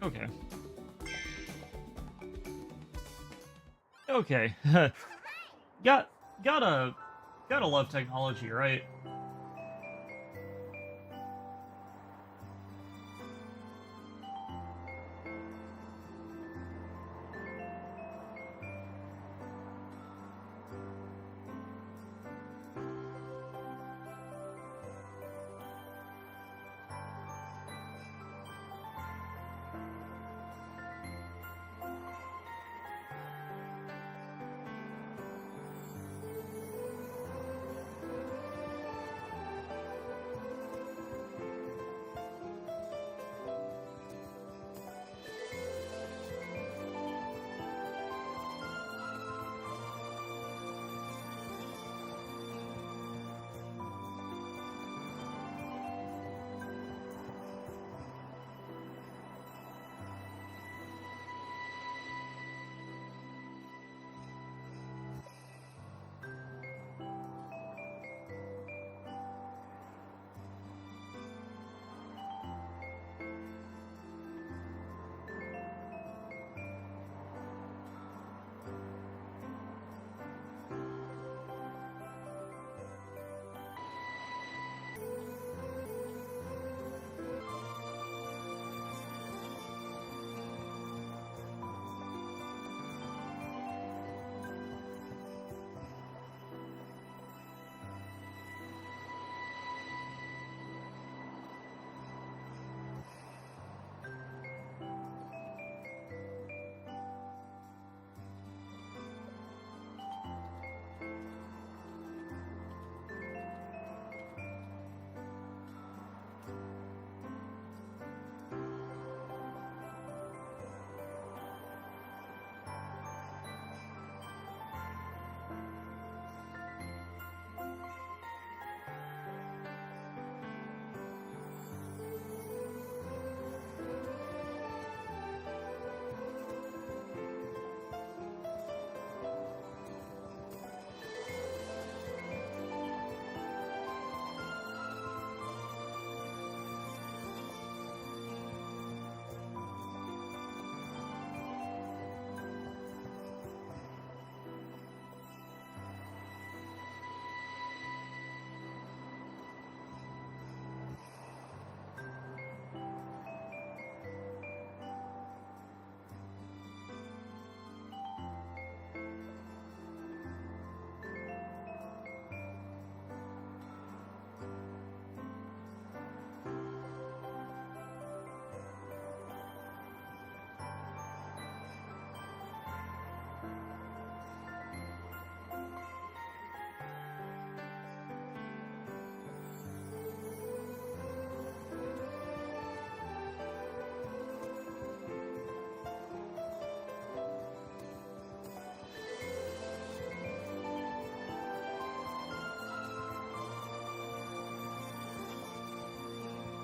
Okay. Okay. Got gotta gotta love technology, right?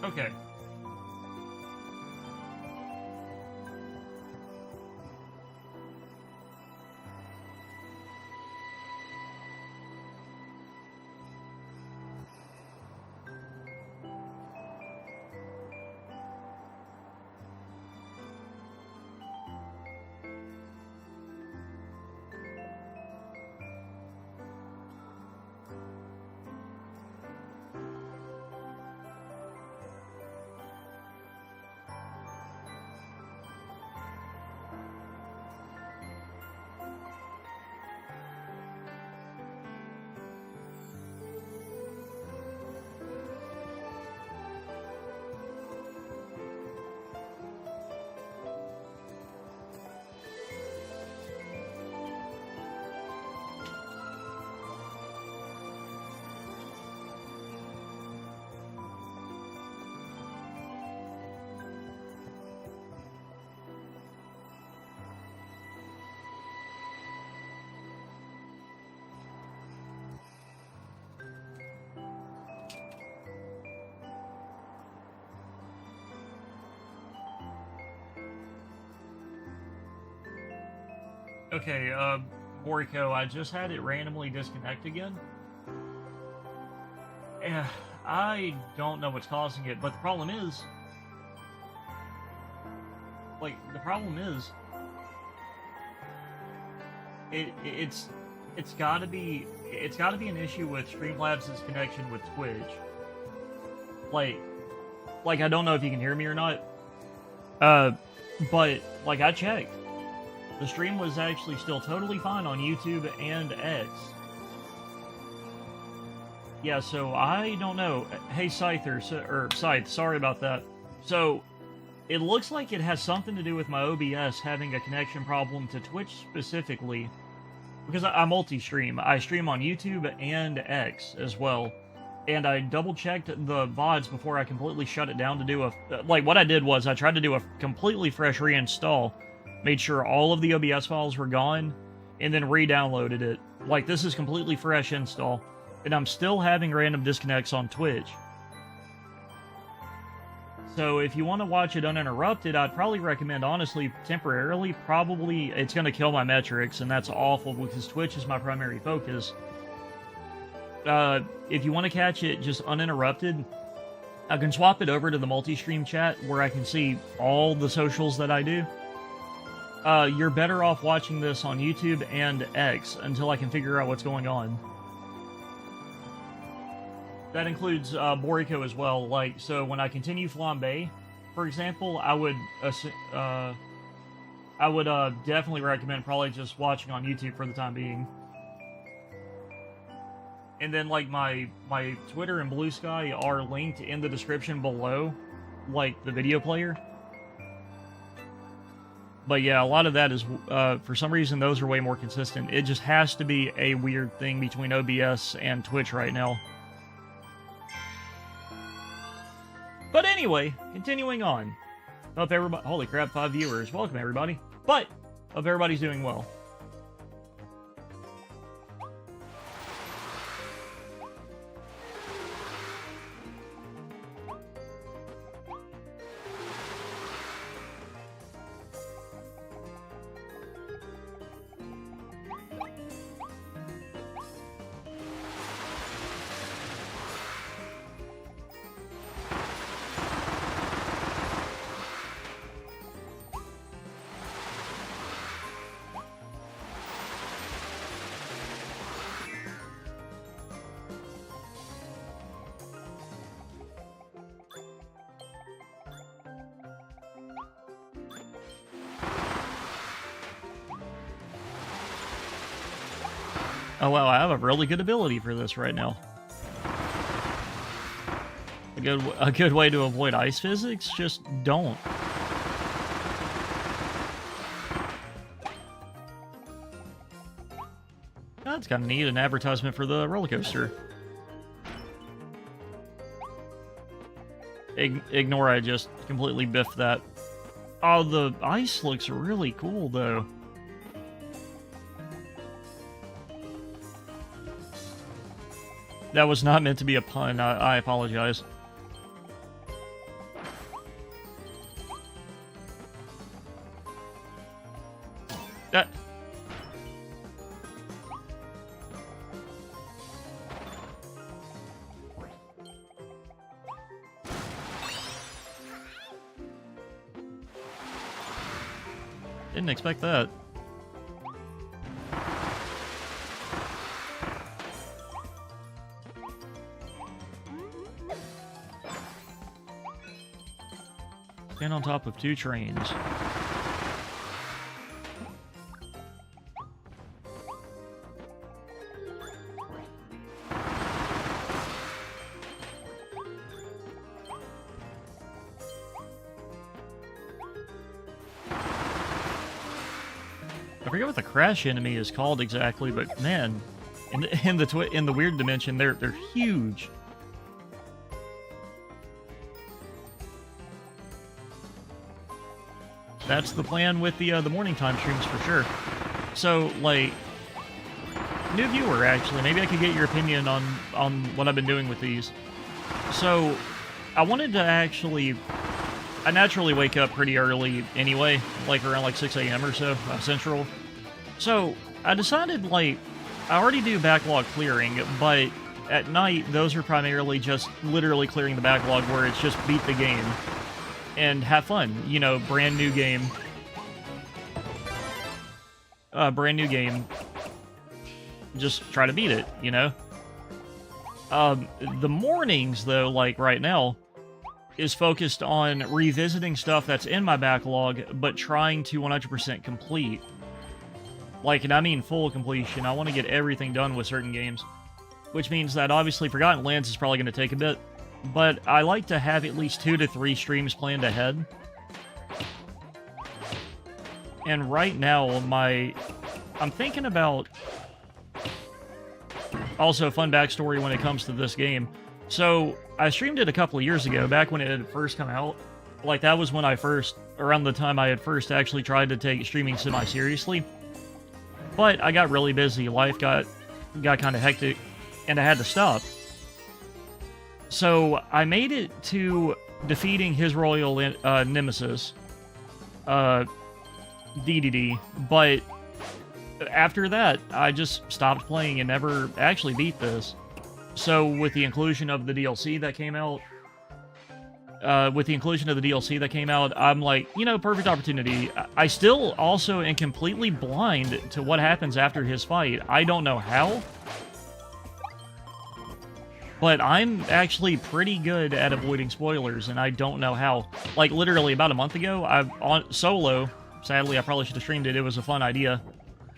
Okay. Okay, Boriko, I just had it randomly disconnect again. Eh, I don't know what's causing it, but the problem is, like, the problem is, it's gotta be an issue with Streamlabs' connection with Twitch. Like, I don't know if you can hear me or not. But, like, I checked. The stream was actually still totally fine on YouTube and X. Yeah, so I don't know. Hey, Scythe, sorry about that. So, it looks like it has something to do with my OBS having a connection problem to Twitch specifically. Because I multi-stream. I stream on YouTube and X as well. And I double-checked the VODs before I completely shut it down to do a... Like, what I did was I tried to do a completely fresh reinstall, made sure all of the OBS files were gone, and then re-downloaded it. Like, this is completely fresh install. And I'm still having random disconnects on Twitch. So if you want to watch it uninterrupted, I'd probably recommend, honestly, temporarily, probably it's going to kill my metrics, and that's awful because Twitch is my primary focus. If you want to catch it just uninterrupted, I can swap it over to the multi-stream chat where I can see all the socials that I do. You're better off watching this on YouTube and X until I can figure out what's going on. That includes Boriko as well. Like, so when I continue Flambe, for example, I would definitely recommend probably just watching on YouTube for the time being. And then, like, my Twitter and Blue Sky are linked in the description below, like, the video player. But yeah, a lot of that is, for some reason, those are way more consistent. It just has to be a weird thing between OBS and Twitch right now. But anyway, continuing on. Hope everybody... Holy crap, 5 viewers. Welcome, everybody. But, hope everybody's doing well. Oh wow, I have a really good ability for this right now. A good way to avoid ice physics? Just don't. That's kind of neat, an advertisement for the roller coaster. Ignore I just completely biffed that. Oh, the ice looks really cool, though. That was not meant to be a pun. I apologize. That... Didn't expect that. Stand on top of 2 trains. I forget what the crash enemy is called exactly, but man, in the weird dimension, they're huge. That's the plan with the morning time streams for sure. So, like, new viewer, actually, maybe I could get your opinion on what I've been doing with these. So, I wanted to actually... I naturally wake up pretty early anyway, like around like 6 a.m. or so, Central. So, I decided, like, I already do backlog clearing, but at night, those are primarily just literally clearing the backlog where it's just beat the game. and have fun. You know, brand new game. Brand new game. Just try to beat it, you know? The mornings, though, like right now, is focused on revisiting stuff that's in my backlog, but trying to 100% complete. Like, and I mean full completion. I want to get everything done with certain games. Which means that, obviously, Forgotten Lands is probably going to take a bit. But I like to have at least 2 to 3 streams planned ahead. And right now, I'm thinking about... Also, fun backstory when it comes to this game. So, I streamed it a couple of years ago, back when it had first come out. Like, that was when around the time I had first actually tried to take streaming semi-seriously. But I got really busy, life got kind of hectic, and I had to stop. So, I made it to defeating his royal nemesis, DDD, but after that, I just stopped playing and never actually beat this. So, with the inclusion of the DLC that came out, I'm like, you know, perfect opportunity. I still also am completely blind to what happens after his fight. I don't know how, but I'm actually pretty good at avoiding spoilers, and I don't know how. Like, literally about a month ago, on solo, sadly, I probably should have streamed it. It was a fun idea.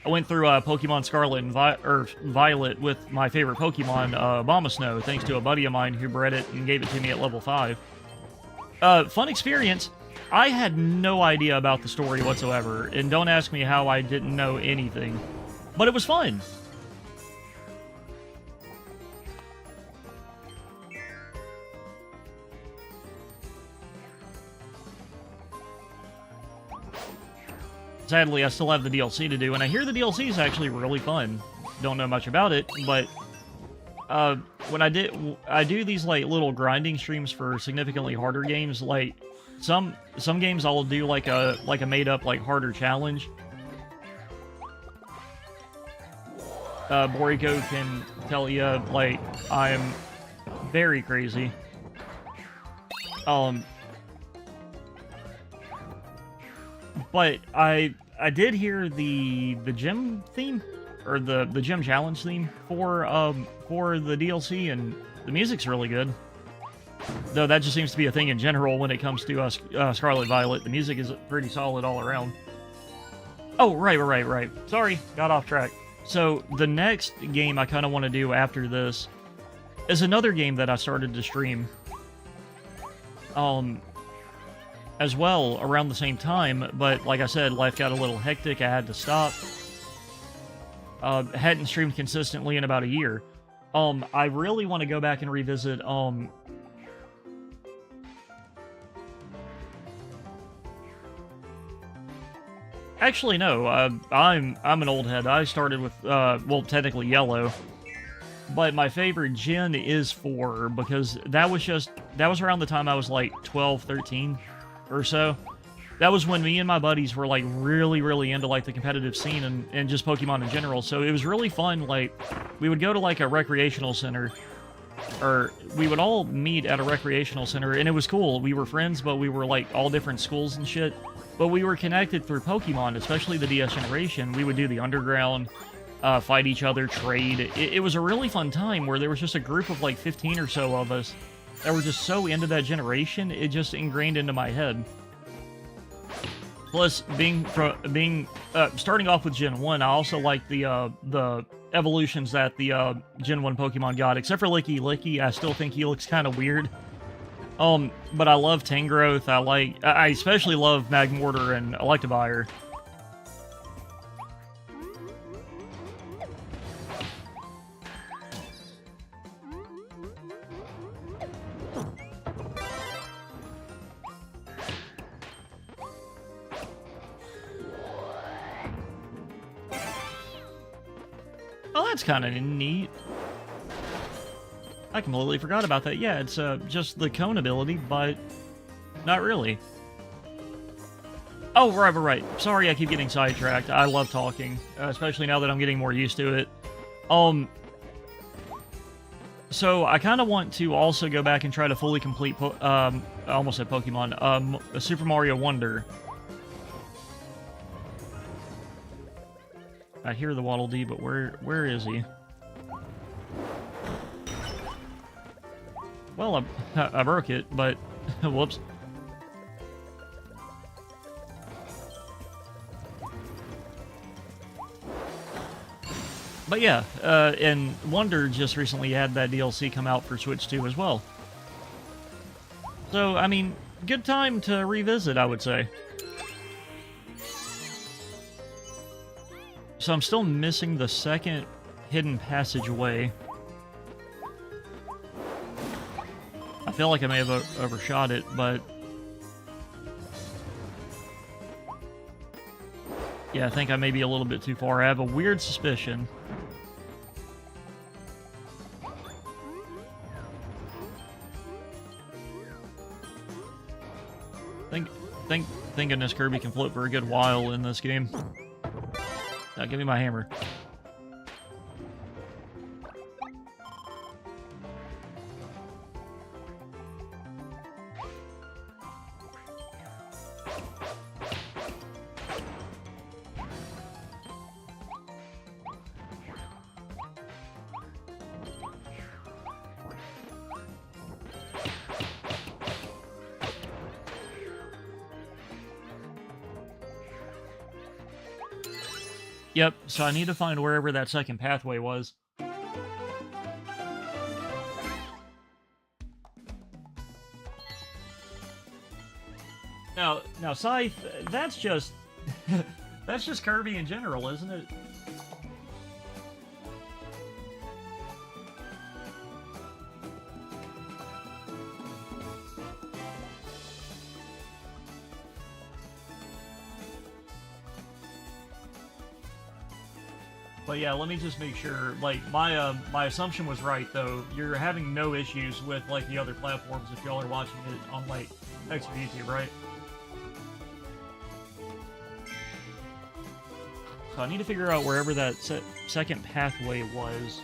I went through Pokemon Scarlet and Violet with my favorite Pokemon, Abomasnow, thanks to a buddy of mine who bred it and gave it to me at level 5. Fun experience. I had no idea about the story whatsoever, and don't ask me how I didn't know anything. But it was fun. Sadly, I still have the DLC to do, and I hear the DLC is actually really fun. Don't know much about it, but when I do these like little grinding streams for significantly harder games. Like some games I'll do like a made up like harder challenge. Boriko can tell you like I'm very crazy. But I did hear the gym theme, or the gym challenge theme for the DLC, and the music's really good. Though that just seems to be a thing in general when it comes to Scarlet Violet. The music is pretty solid all around. Oh, right. Sorry, got off track. So the next game I kind of want to do after this is another game that I started to stream. As well, around the same time, but like I said, life got a little hectic, I had to stop. Hadn't streamed consistently in about a year. I really want to go back and revisit, Actually, no, I'm an old head. I started with, well, technically Yellow. But my favorite gen is 4, because that was around the time I was like 12, 13. Or so. That was when me and my buddies were like really into like the competitive scene and just Pokemon in general. So it was really fun. Like, we would go to like a recreational center, or we would all meet at a recreational center, and it was cool. We were friends, but we were like all different schools and shit. But we were connected through Pokemon, especially the DS generation. We would do the underground, fight each other, trade. It was a really fun time where there was just a group of like 15 or so of us that were just so into that generation, it just ingrained into my head. Plus, starting off with Gen 1, I also like the evolutions that the Gen 1 Pokemon got, except for Licky. I still think he looks kind of weird. But I love Tangrowth. I especially love Magmortar and Electivire. Oh, that's kind of neat. I completely forgot about that. Yeah, it's just the cone ability, but not really. Oh, right. Sorry, I keep getting sidetracked. I love talking, especially now that I'm getting more used to it. So I kind of want to also go back and try to fully complete, I almost said Pokemon, Super Mario Wonder. I hear the Waddle Dee, but where is he? Well, I broke it, but whoops. But yeah, and Wonder just recently had that DLC come out for Switch 2 as well. So, I mean, good time to revisit, I would say. So I'm still missing the second hidden passageway. I feel like I may have overshot it, but... yeah, I think I may be a little bit too far. I have a weird suspicion. Thank goodness Kirby can float for a good while in this game. Now give me my hammer. Yep, so I need to find wherever that second pathway was. Now, Scythe, that's just... that's just Kirby in general, isn't it? But yeah, let me just make sure, like, my assumption was right, though. You're having no issues with, like, the other platforms if y'all are watching it on, like, extra YouTube, right? So I need to figure out wherever that second pathway was.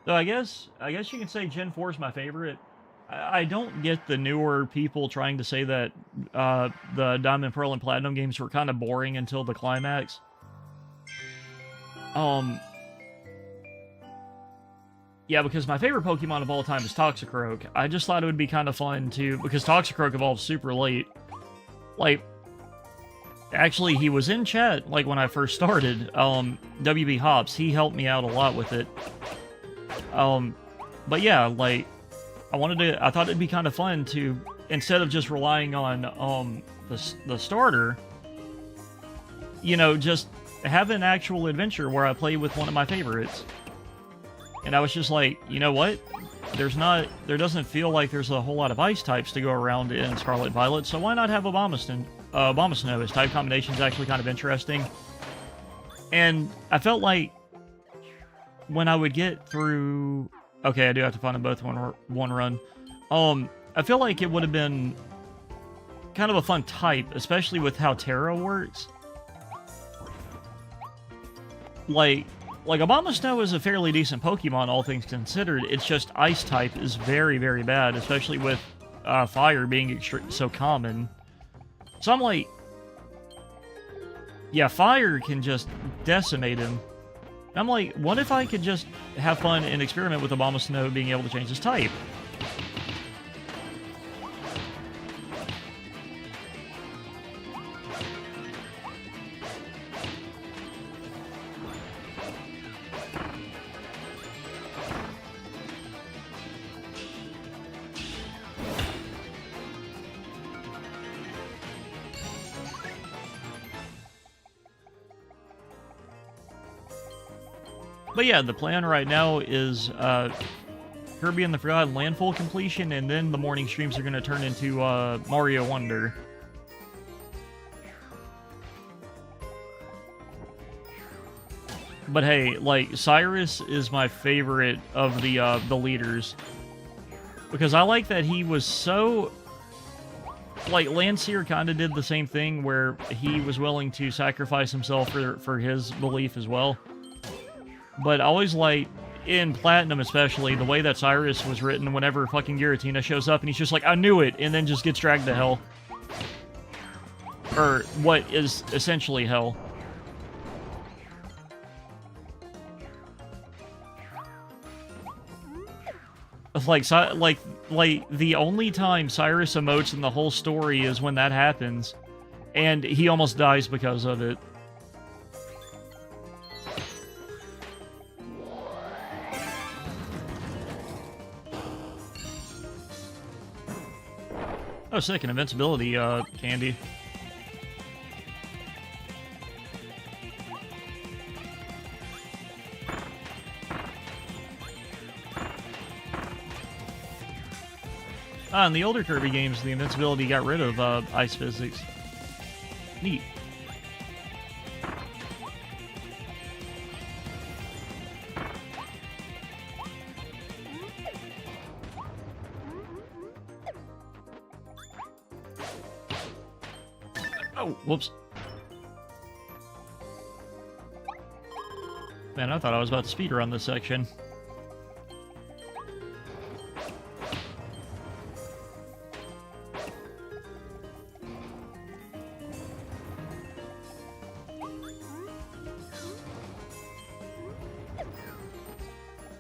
So I guess you can say Gen 4 is my favorite. I don't get the newer people trying to say that the Diamond, Pearl, and Platinum games were kind of boring until the climax. Yeah, because my favorite Pokemon of all time is Toxicroak. I just thought it would be kind of fun to... because Toxicroak evolved super late. Like, actually, he was in chat, like, when I first started. WB Hops, he helped me out a lot with it. But yeah, like, I thought it'd be kind of fun to, instead of just relying on, the starter, you know, just have an actual adventure where I play with one of my favorites. And I was just like, you know what? There doesn't feel like there's a whole lot of ice types to go around in Scarlet Violet, so why not have Abomasnow? His type combination is actually kind of interesting. And I felt like when I would get through... okay, I do have to find them both one run. I feel like it would have been kind of a fun type, especially with how Terra works. Like Abomasnow is a fairly decent Pokemon, all things considered. It's just Ice type is very, very bad, especially with Fire being so common. So I'm like... yeah, Fire can just decimate him. I'm like, what if I could just have fun and experiment with Abomasnow being able to change his type? But yeah, the plan right now is Kirby and the Forgotten Land full completion, and then the morning streams are going to turn into Mario Wonder. But hey, like, Cyrus is my favorite of the leaders. Because I like that he was so... Like, Landseer kind of did the same thing, where he was willing to sacrifice himself for his belief as well. But I always like, in Platinum especially, the way that Cyrus was written whenever fucking Giratina shows up, and he's just like, I knew it, and then just gets dragged to hell. Or what is essentially hell. Like the only time Cyrus emotes in the whole story is when that happens, and he almost dies because of it. Oh, sick, an invincibility candy. In the older Kirby games, the invincibility got rid of ice physics. Neat. Oh, whoops. Man, I thought I was about to speedrun this section.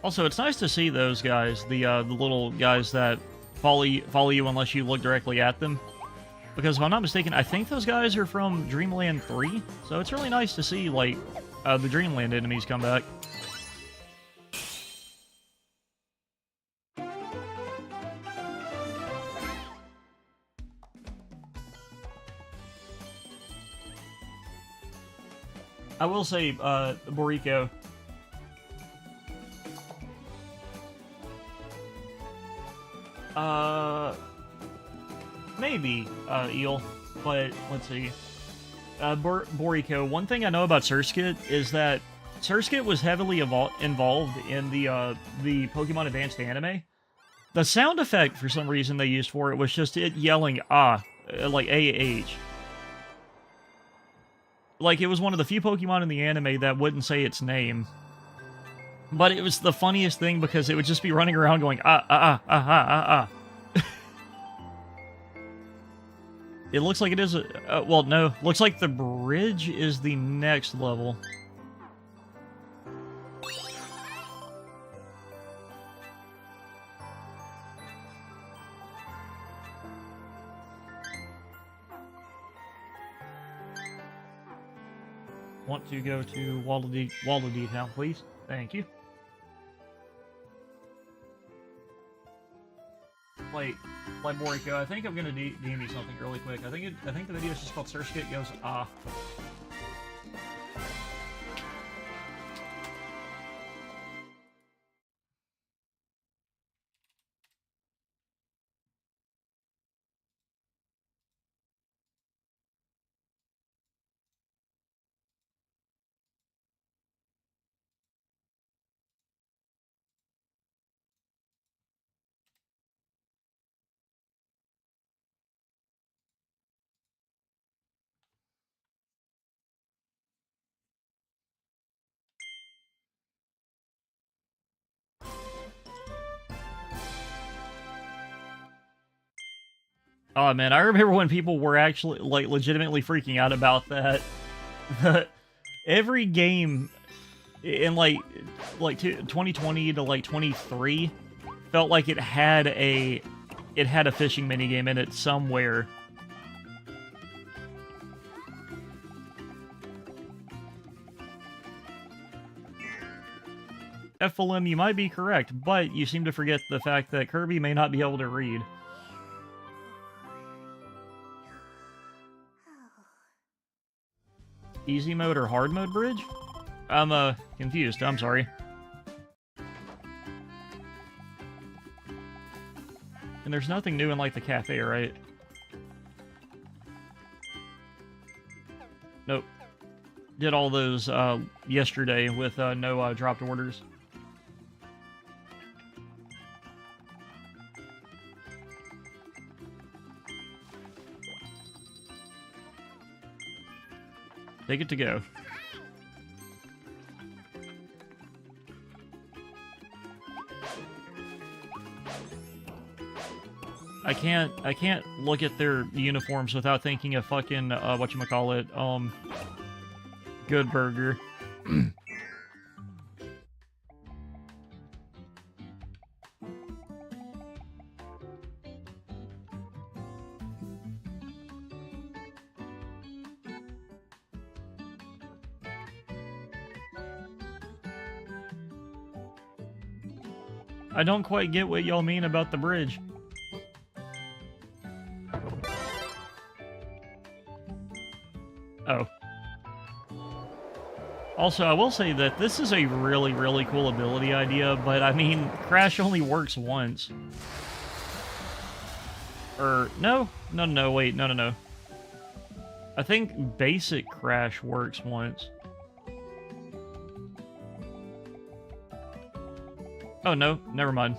Also, it's nice to see those guys, the little guys that follow you unless you look directly at them. Because if I'm not mistaken, I think those guys are from Dreamland 3, so it's really nice to see, like, the Dreamland enemies come back. I will say, Boriko. Maybe, Eel, but let's see. Boriko, one thing I know about Surskit is that Surskit was heavily involved in the Pokemon Advanced anime. The sound effect, for some reason, they used for it was just it yelling, like A-H. Like, it was one of the few Pokemon in the anime that wouldn't say its name. But it was the funniest thing because it would just be running around going, It looks like it is well, no. Looks like the bridge is the next level. Want to go to Wallaby Town, please? Thank you. Like Boriko, I think I'm gonna DM you something really quick. I think the video is just called Surskit Goes Ah. Oh man, I remember when people were actually like legitimately freaking out about that. Every game in like 2020 to like 23 felt like it had a fishing minigame in it somewhere. FLM, you might be correct, but you seem to forget the fact that Kirby may not be able to read. Easy mode or hard mode bridge? I'm confused, I'm sorry. And there's nothing new in, like, the cafe, right? Nope. Did all those, yesterday with, no, dropped orders. Take it to go. I can't look at their uniforms without thinking of fucking, whatchamacallit, Good Burger. I don't quite get what y'all mean about the bridge. Oh. Also, I will say that this is a really, really cool ability idea, but I mean, Crash only works once. No, wait, no. I think basic Crash works once. Oh, no, never mind.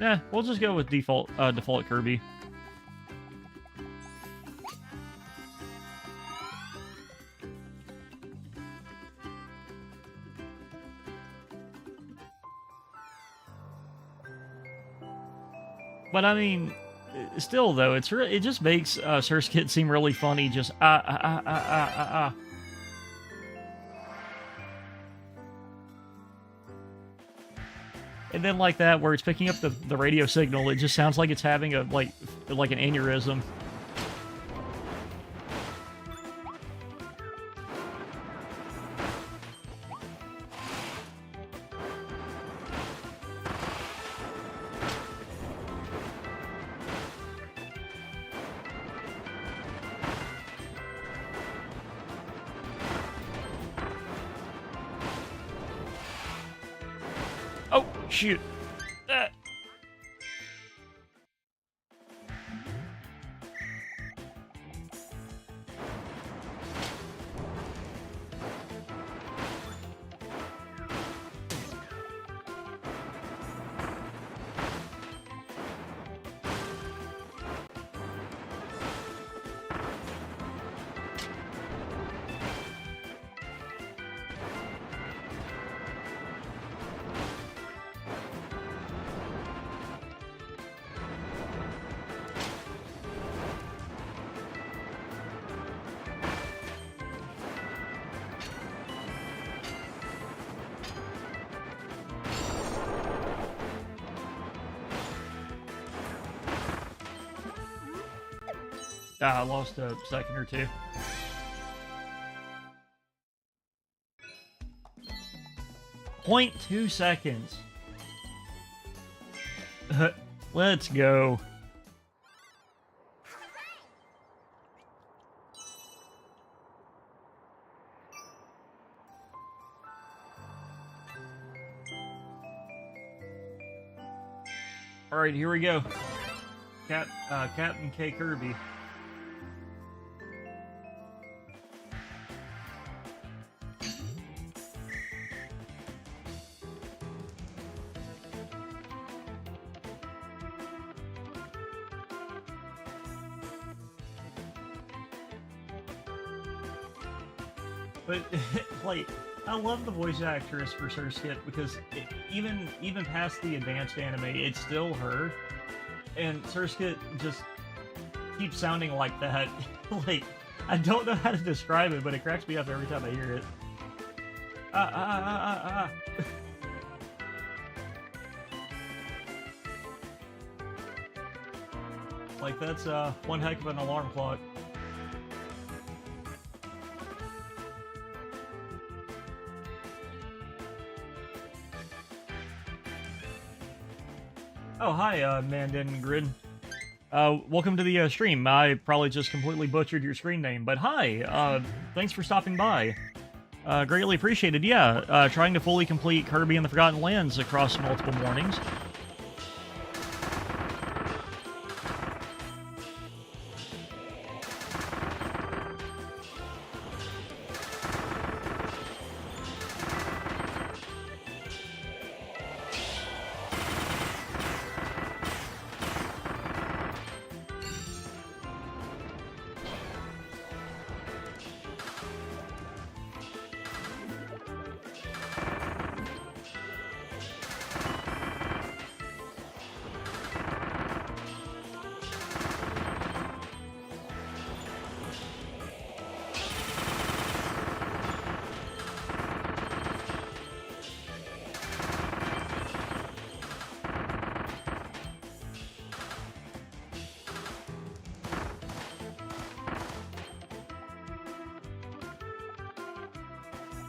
Nah, we'll just go with default Kirby. But I mean, still though, it just makes Surskit seem really funny. Just And then like that, where it's picking up the radio signal, it just sounds like it's having a like an aneurysm. Oh, shoot. I lost a second or two. .2 seconds. Let's go. All right, here we go. Captain K. Kirby. But, like, I love the voice actress for Surskit because even past the advanced anime, it's still her. And Surskit just keeps sounding like that. Like, I don't know how to describe it, but it cracks me up every time I hear it. Like, that's one heck of an alarm clock. Oh, hi, Mandan Grid. Welcome to the stream. I probably just completely butchered your screen name, but hi, thanks for stopping by. Greatly appreciated. Yeah, trying to fully complete Kirby and the Forgotten Lands across multiple mornings.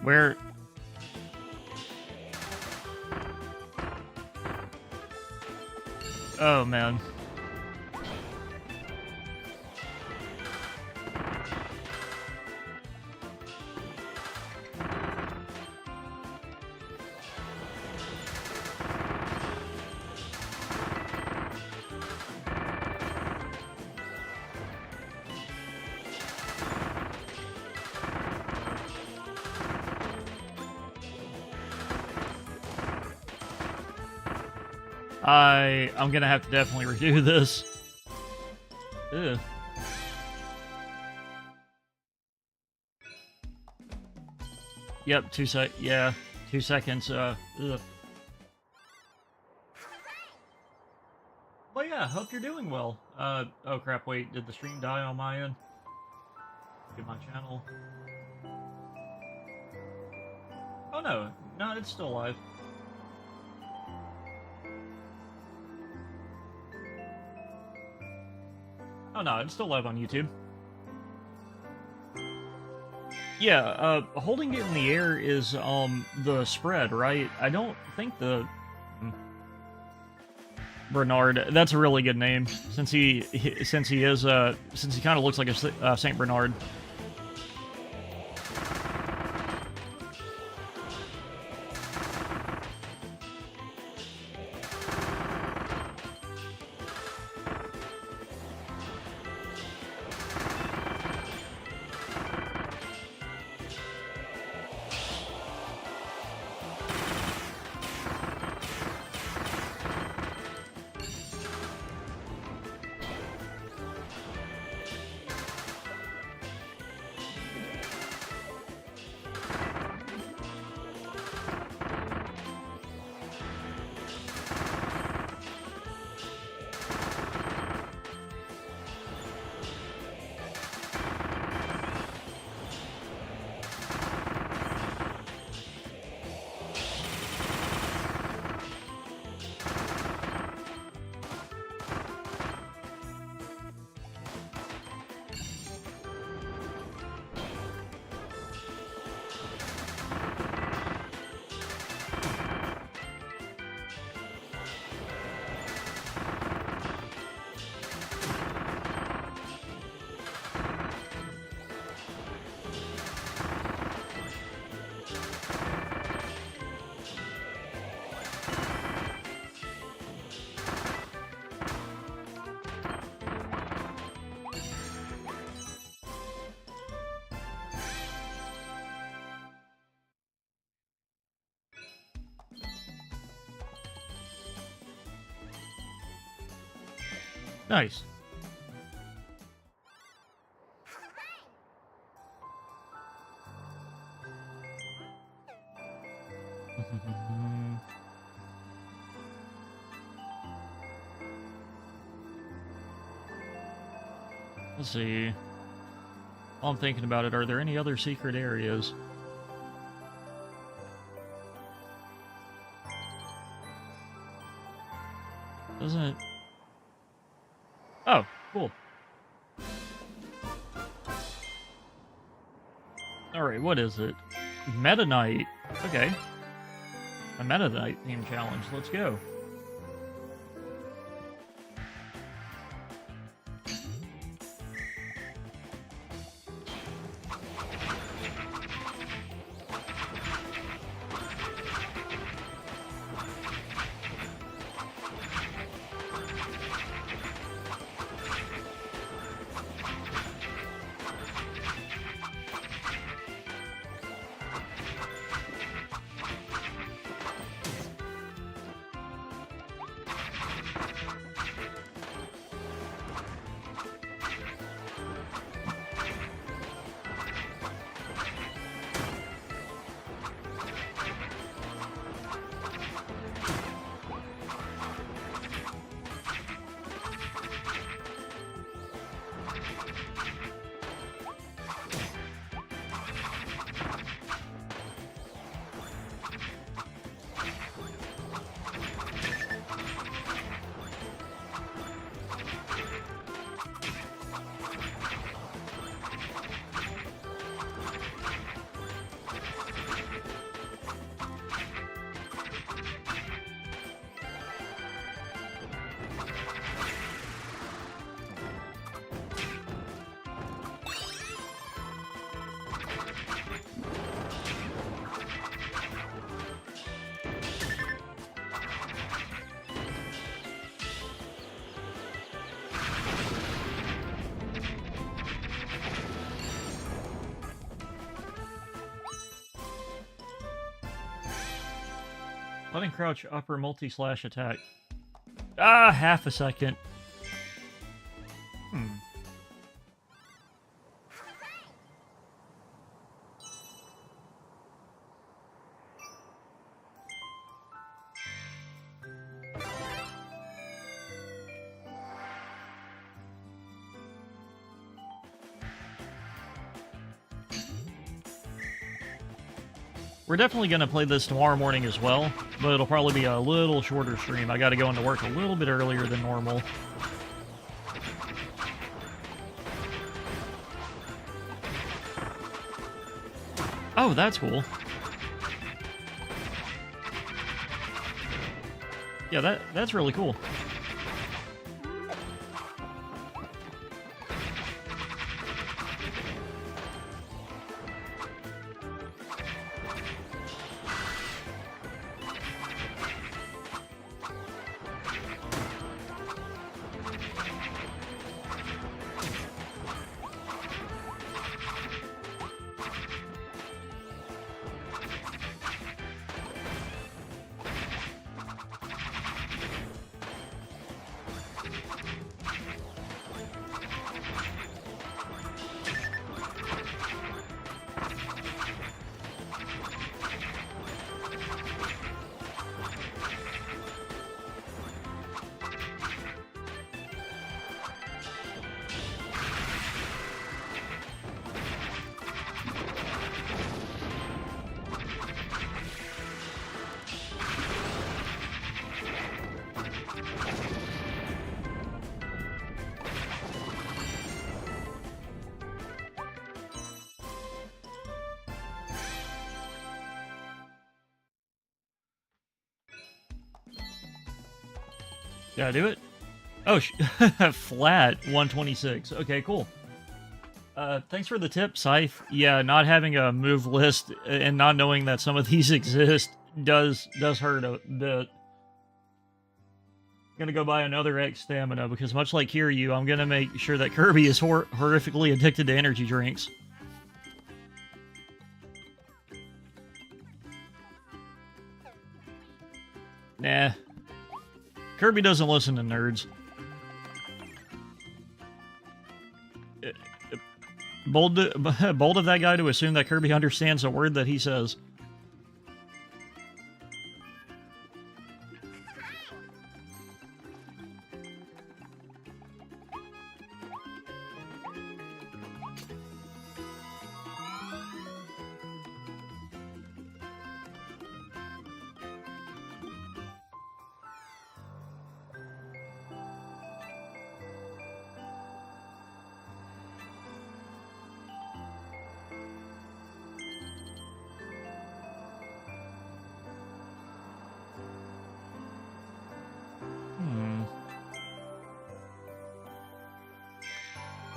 Where... Oh, man. I'm gonna have to definitely redo this. Ugh. Yep, 2 seconds, ugh. Well, yeah, hope you're doing well. Oh crap, wait, did the stream die on my end? Get my channel. Oh no, it's still live. Oh no, it's still live on YouTube. Yeah, holding it in the air is, the spread, right? I don't think the... Bernard, that's a really good name, since he kind of looks like a Saint Bernard. Nice. Let's see. While I'm thinking about it, are there any other secret areas? Doesn't it? Oh, cool. Alright, what is it? Meta Knight. Okay. A Meta Knight theme challenge. Let's go. Button crouch upper multi-slash attack. Ah, half a second. We're definitely going to play this tomorrow morning as well, but it'll probably be a little shorter stream. I got to go into work a little bit earlier than normal. Oh, that's cool. Yeah, that's really cool. Did I do it? Oh, flat 126. Okay, cool. Thanks for the tip, Scythe. Yeah, not having a move list and not knowing that some of these exist does hurt a bit. Gonna go buy another X stamina because much like Kiryu, I'm gonna make sure that Kirby is horrifically addicted to energy drinks. Nah. Kirby doesn't listen to nerds. Bold of that guy to assume that Kirby understands a word that he says.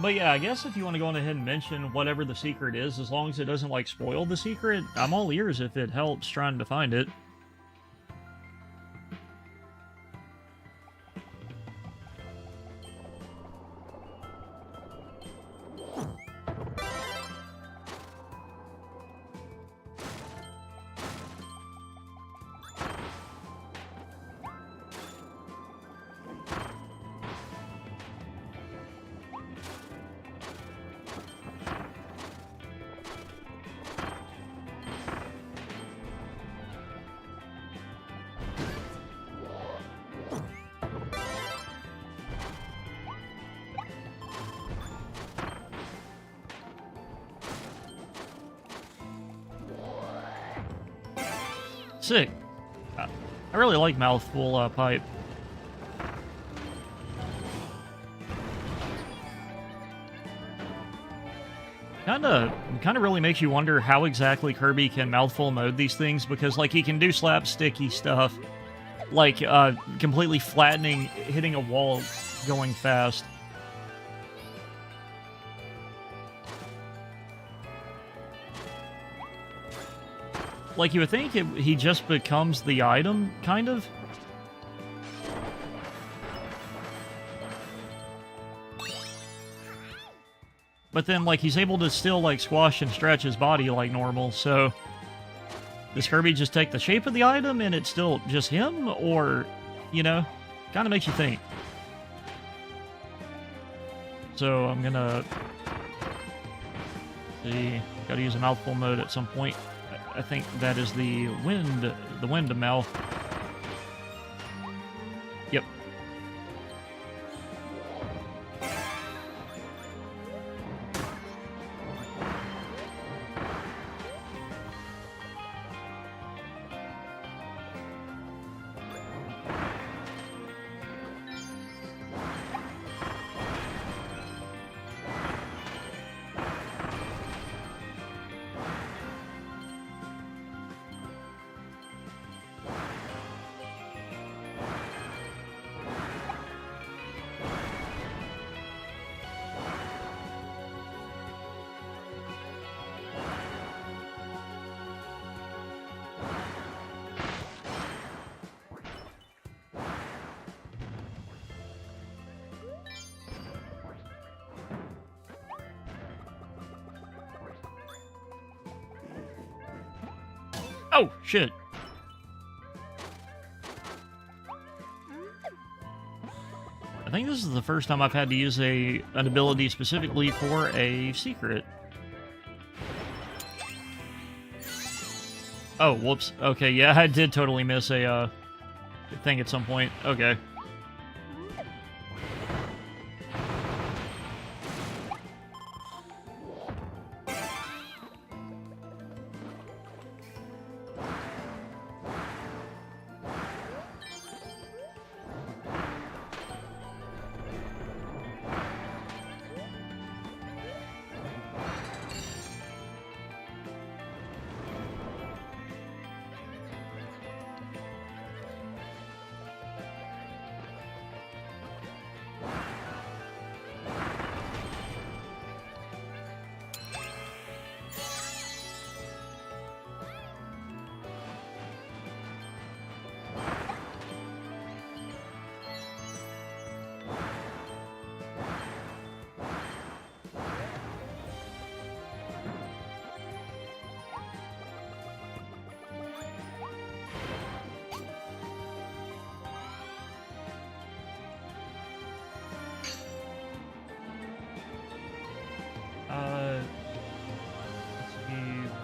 But yeah, I guess if you want to go on ahead and mention whatever the secret is, as long as it doesn't, like, spoil the secret, I'm all ears if it helps trying to find it. Sick. I really like mouthful pipe. Kinda really makes you wonder how exactly Kirby can mouthful mode these things, because like he can do slapsticky stuff, like completely flattening, hitting a wall, going fast. Like, you would think he just becomes the item, kind of. But then, like, he's able to still, like, squash and stretch his body like normal, so... Does Kirby just take the shape of the item and it's still just him? Or, you know, kind of makes you think. So I'm gonna see, gotta use a mouthful mode at some point. I think that is the wind mouth. Yep. Oh, shit. I think this is the first time I've had to use an ability specifically for a secret. Oh, whoops. Okay, yeah, I did totally miss a thing at some point. Okay.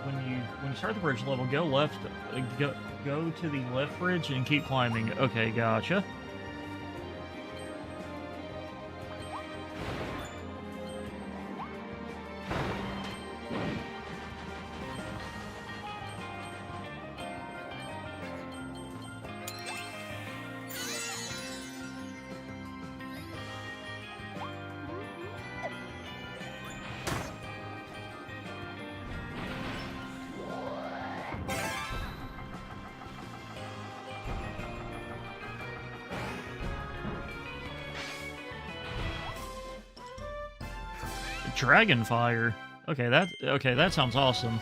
When you start the bridge level, go left, go to the left bridge and keep climbing. Okay, gotcha. Dragonfire. Okay, that sounds awesome.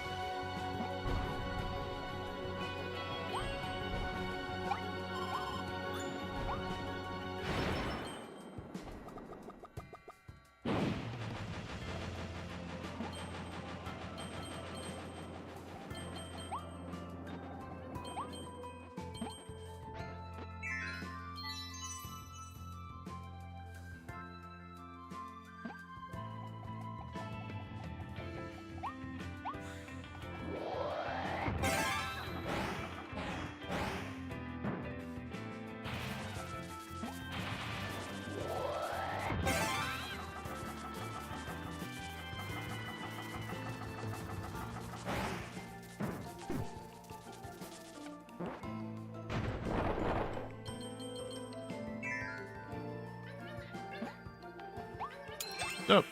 Oh.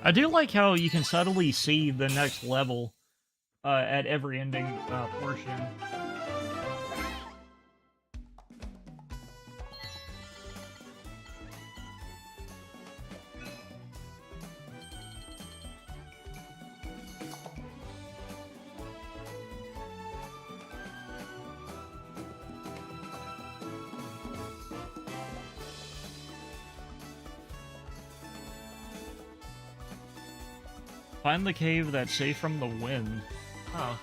I do like how you can subtly see the next level at every ending portion. Find the cave that's safe from the wind. Huh.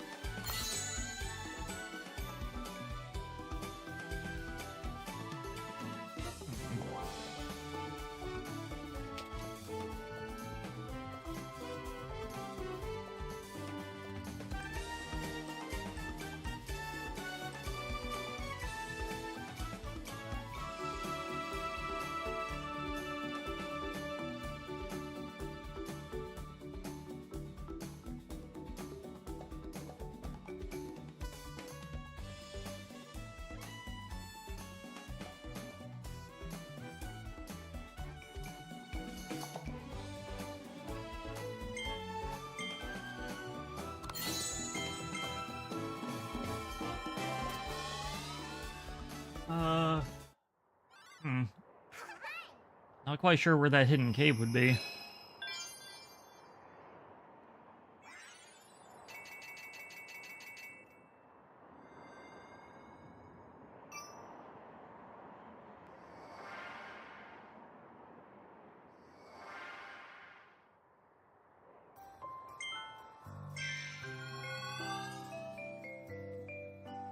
Not quite sure where that hidden cave would be.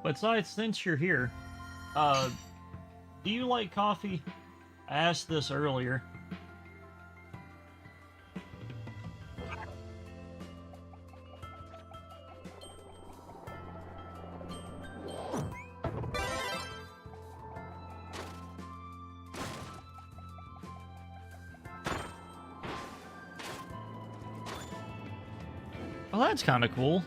But since you're here, do you like coffee? I asked this earlier. Well, that's kind of cool.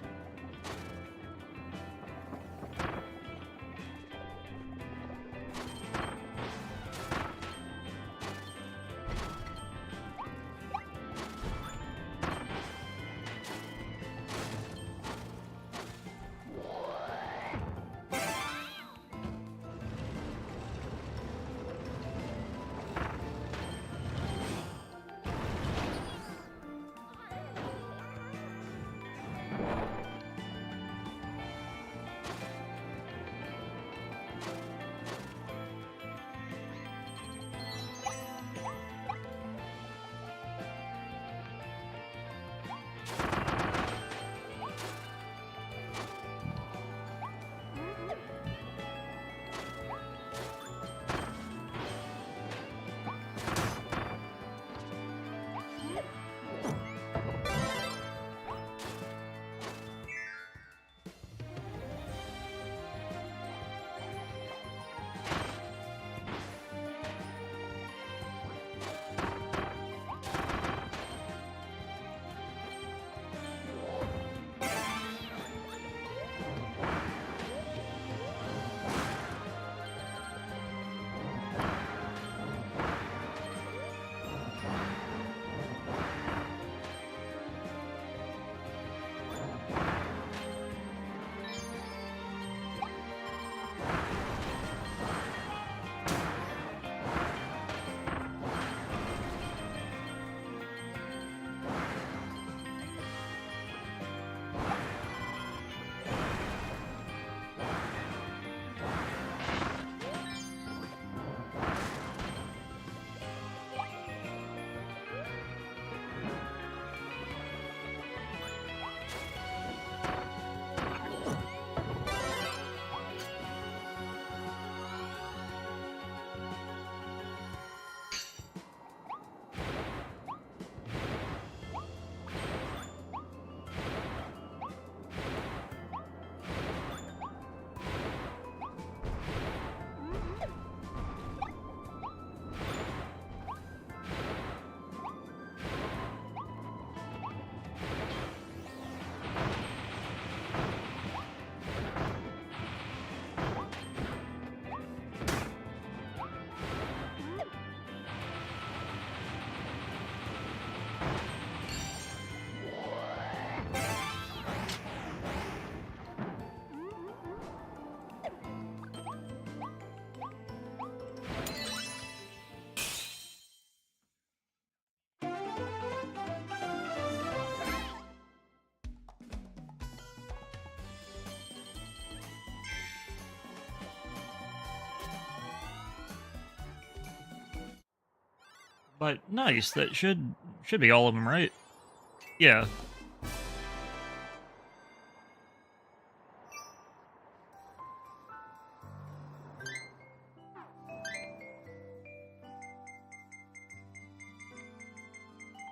But nice, that should be all of them, right? Yeah.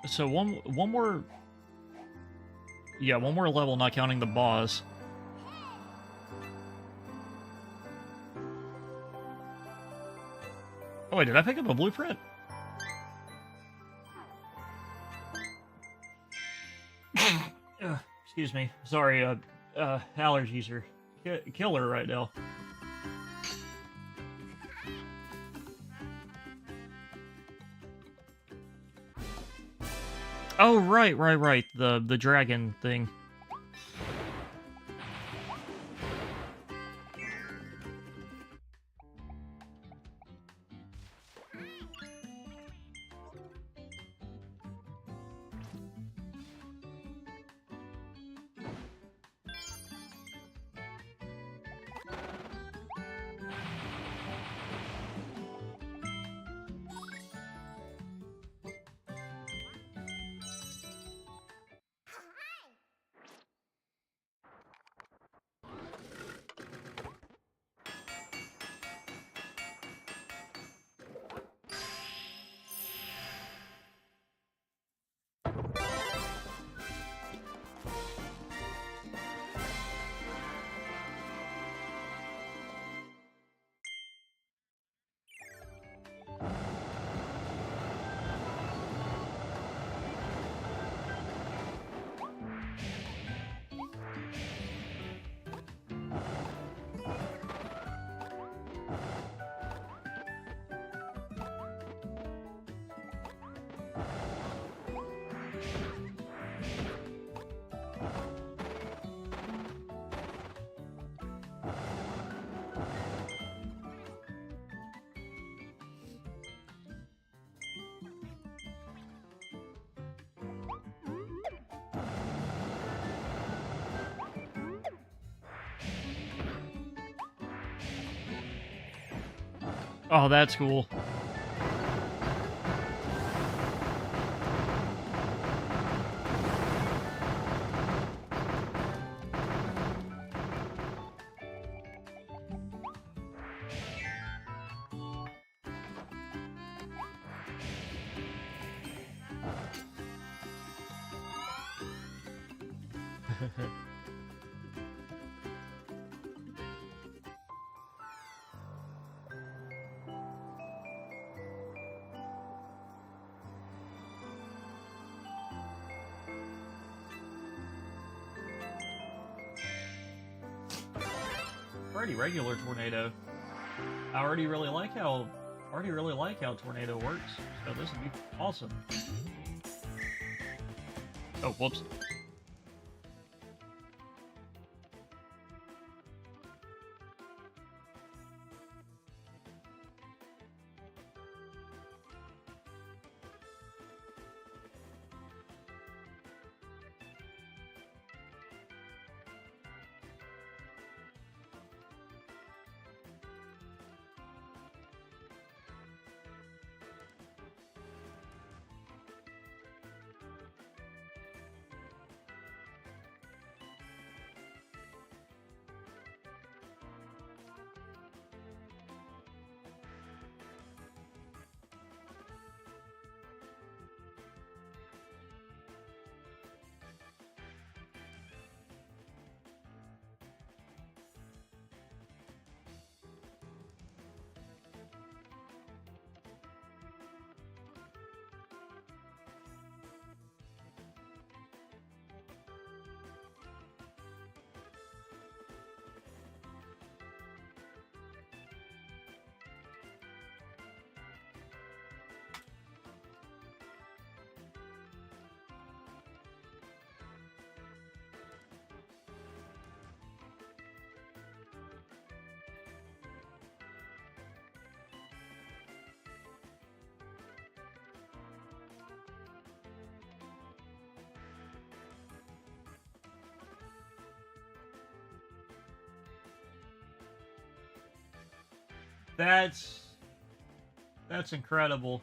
So one more... Yeah, one more level, not counting the boss. Oh wait, did I pick up a blueprint? Excuse me. Sorry, allergies are killer right now. Oh, right. The dragon thing. Oh, that's cool. Already regular tornado. I already really like how tornado works. So this would be awesome. Oh, whoops. That's incredible.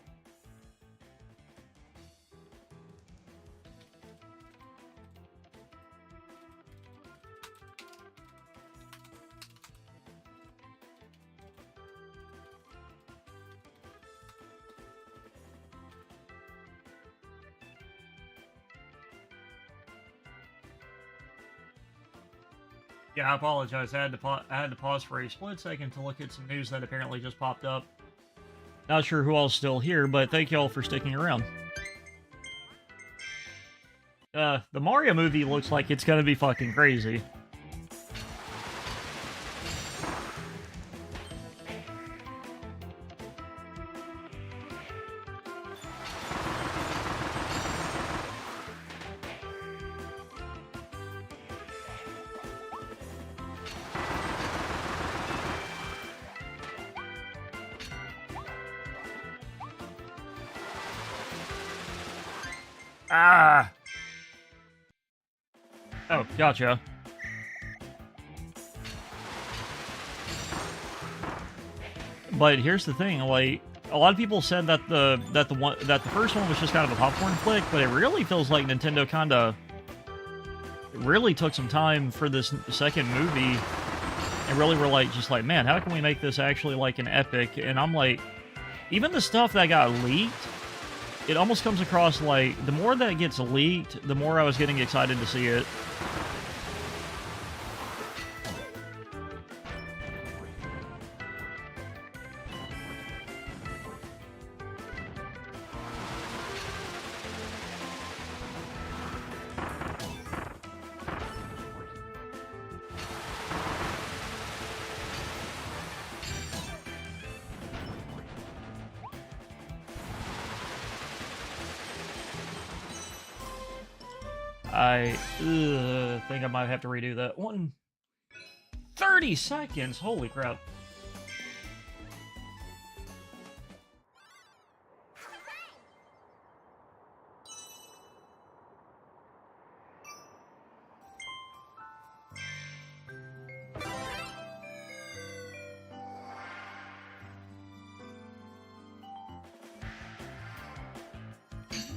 Yeah, I apologize. I had to pause for a split second to look at some news that apparently just popped up. Not sure who all's still here, but thank y'all for sticking around. The Mario movie looks like it's gonna be fucking crazy. Ah! Oh, gotcha. But here's the thing, like, a lot of people said that the first one was just kind of a popcorn flick, but it really feels like Nintendo kinda really took some time for this second movie and really were like, just like, man, how can we make this actually like an epic? And I'm like, even the stuff that got leaked, it almost comes across like, the more that gets leaked, the more I was getting excited to see it. I think I might have to redo that one. 30 seconds? Holy crap.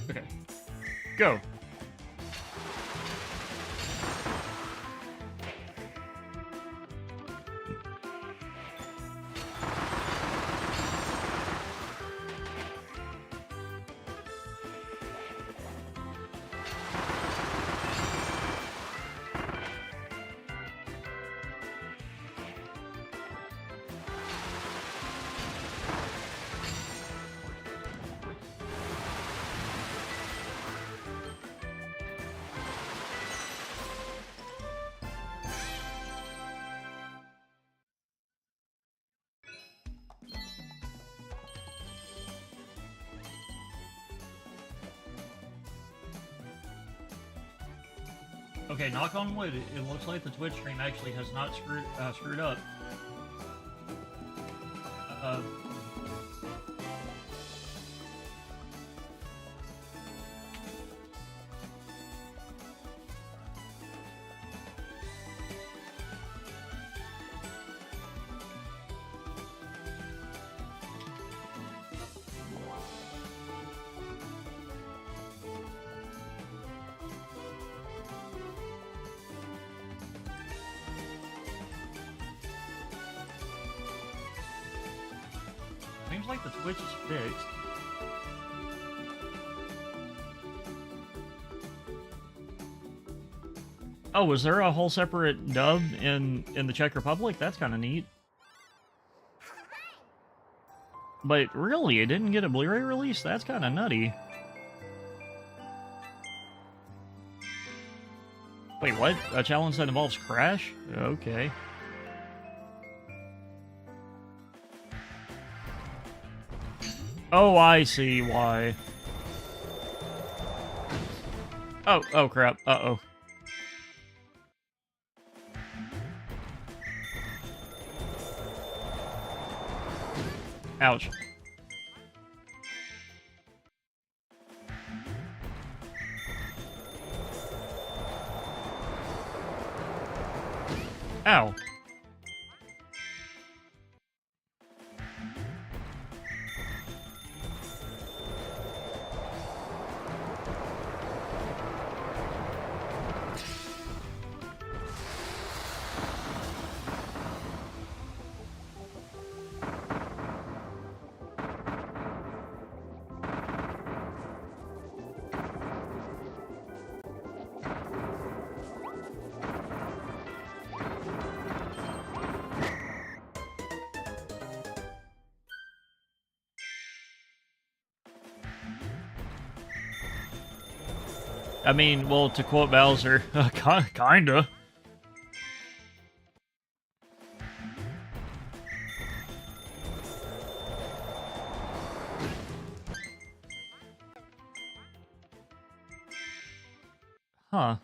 Okay. Go. Okay, knock on wood, it looks like the Twitch stream actually has not screwed up. Seems like the Twitch is fixed. Oh, was there a whole separate dub in the Czech Republic? That's kind of neat. But really, it didn't get a Blu-ray release? That's kind of nutty. Wait, what? A challenge that involves Crash? Okay. Oh, I see why. Oh crap. Uh-oh. Ouch. Ow. I mean, well, to quote Bowser, kinda. Huh.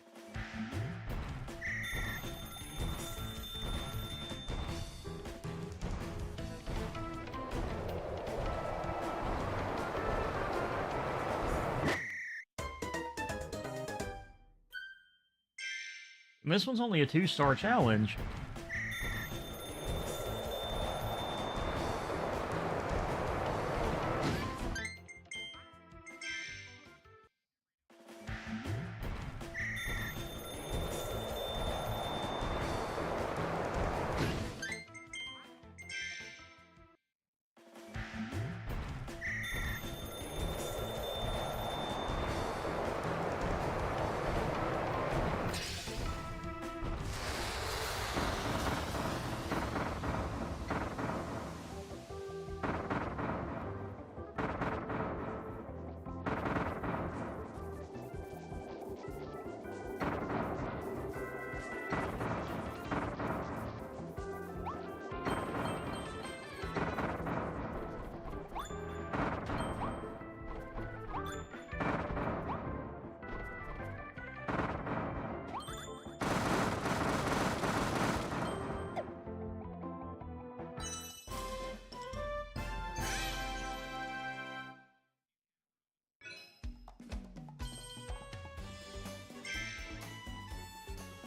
And this one's only a 2-star challenge.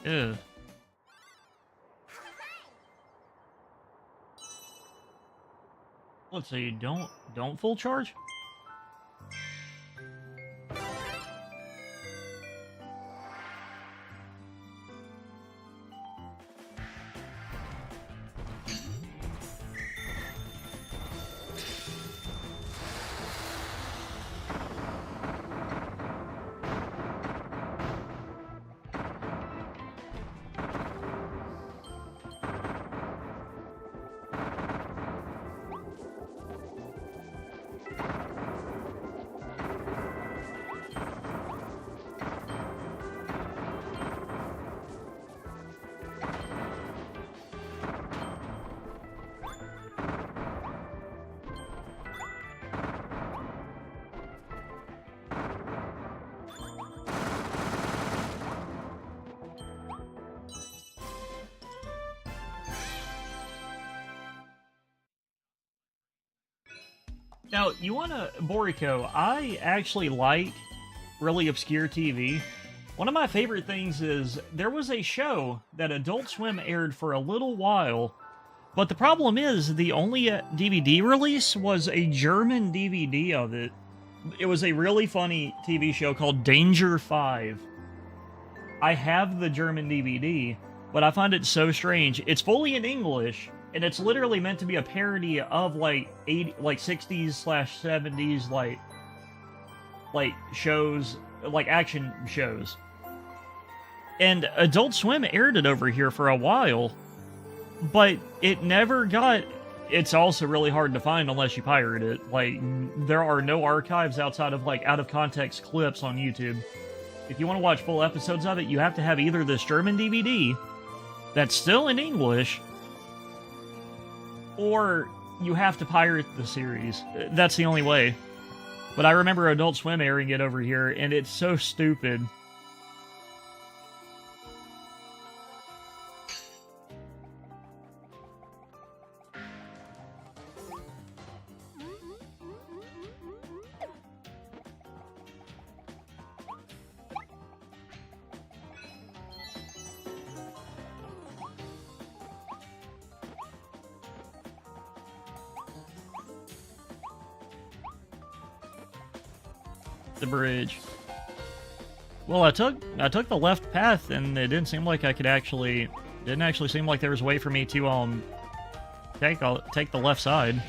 Ew. Let's see, don't full charge? Now, you wanna... Boriko, I actually like really obscure TV. One of my favorite things is, there was a show that Adult Swim aired for a little while, but the problem is, the only DVD release was a German DVD of it. It was a really funny TV show called Danger 5. I have the German DVD, but I find it so strange. It's fully in English, and it's literally meant to be a parody of like 60s/70s like shows, like action shows. And Adult Swim aired it over here for a while, but it never got... It's also really hard to find unless you pirate it. Like, there are no archives outside of like out-of-context clips on YouTube. If you want to watch full episodes of it, you have to have either this German DVD that's still in English, or you have to pirate the series. That's the only way. But I remember Adult Swim airing it over here, and it's so stupid. The bridge. Well, I took the left path, and it didn't seem like I could actually... Didn't actually seem like there was a way for me to take the left side.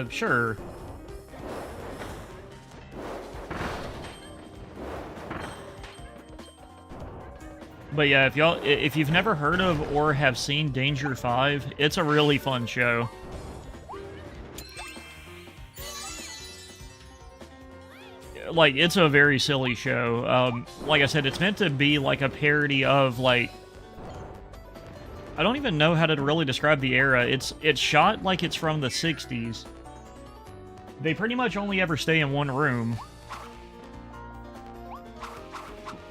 Sure. But yeah, if you've never heard of or have seen Danger 5, it's a really fun show. Like, it's a very silly show. Like I said, it's meant to be like a parody of, like, I don't even know how to really describe the era. It's shot like it's from the 60s. They pretty much only ever stay in one room.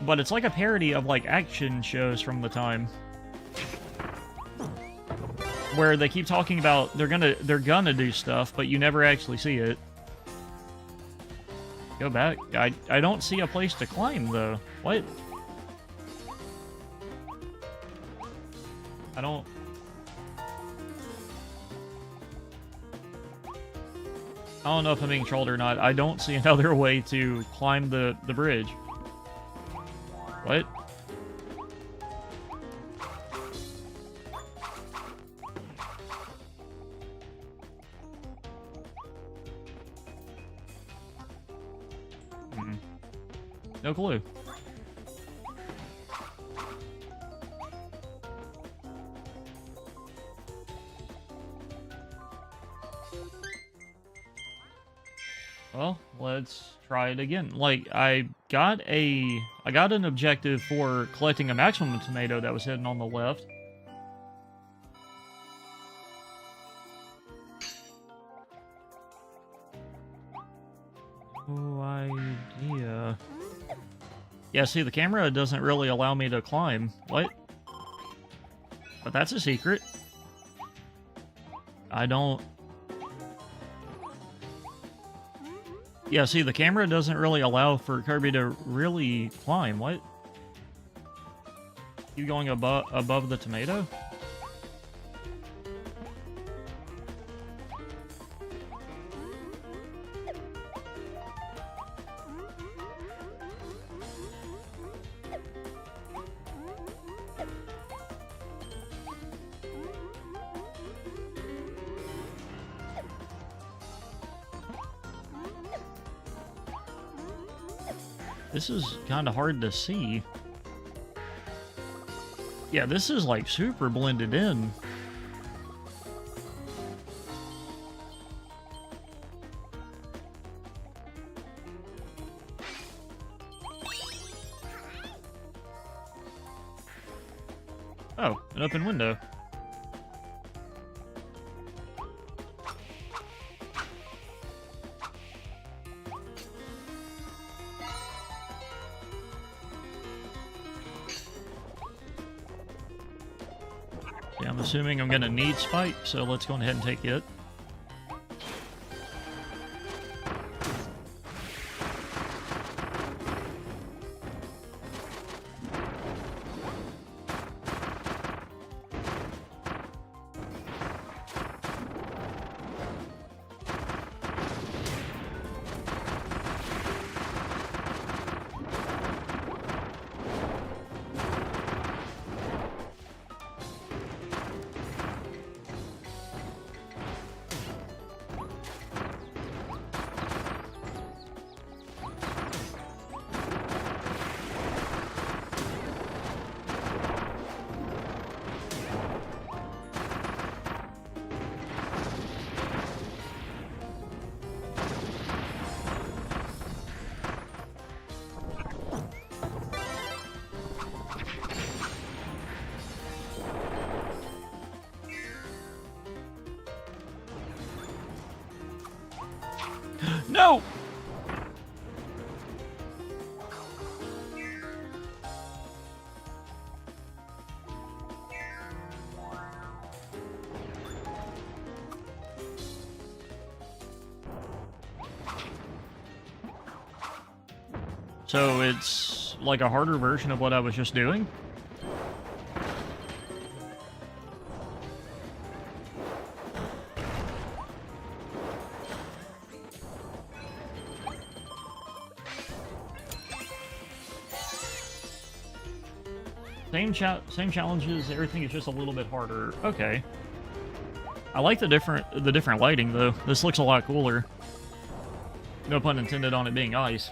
But it's like a parody of, like, action shows from the time. Where they keep talking about they're gonna do stuff, but you never actually see it. Go back. I don't see a place to climb, though. What? I don't... I don't know if I'm being trolled or not. I don't see another way to climb the bridge. What? No clue. Well, let's try it again. Like, I got an objective for collecting a maximum tomato that was hidden on the left. No idea. Yeah, see, the camera doesn't really allow me to climb. What? But that's a secret. I don't... Yeah, see, the camera doesn't really allow for Kirby to really climb. What? You going above the tomato? This is kind of hard to see. Yeah, this is like super blended in. Oh, an open window. I'm assuming I'm going to need Spike, so let's go ahead and take it. No! So it's like a harder version of what I was just doing? Same challenges, everything is just a little bit harder. Okay. I like the different lighting though. This looks a lot cooler. No pun intended on it being ice.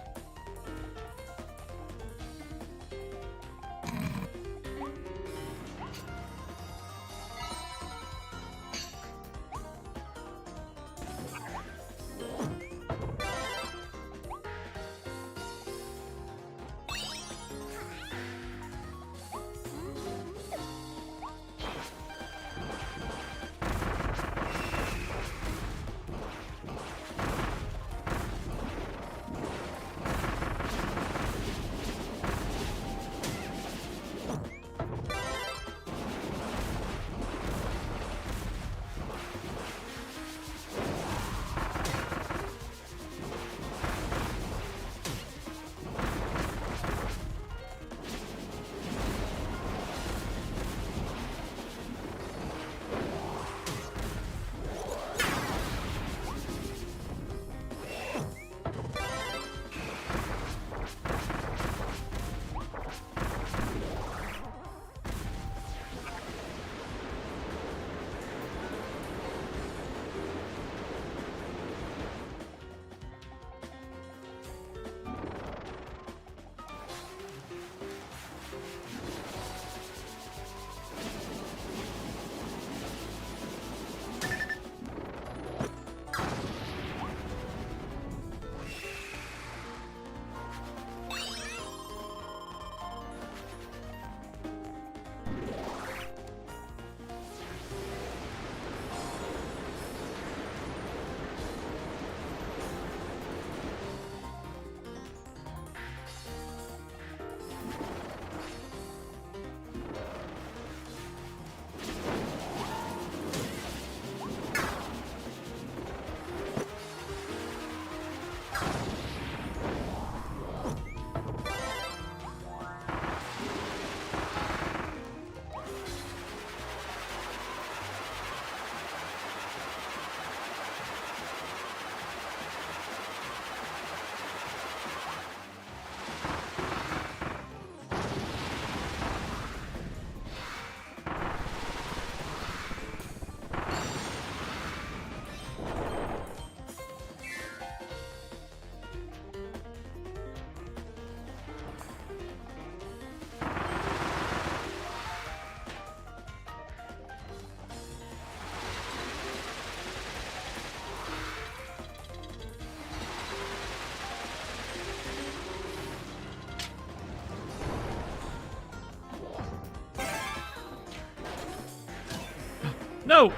No!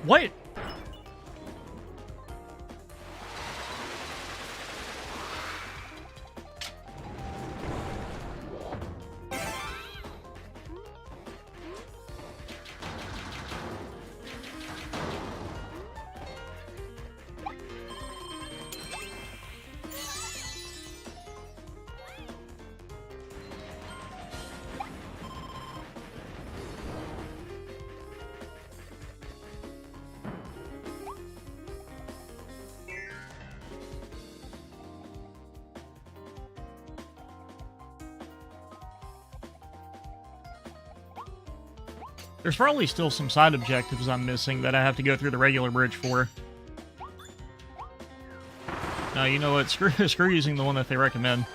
What? There's probably still some side objectives I'm missing that I have to go through the regular bridge for. No, you know what? Screw using the one that they recommend.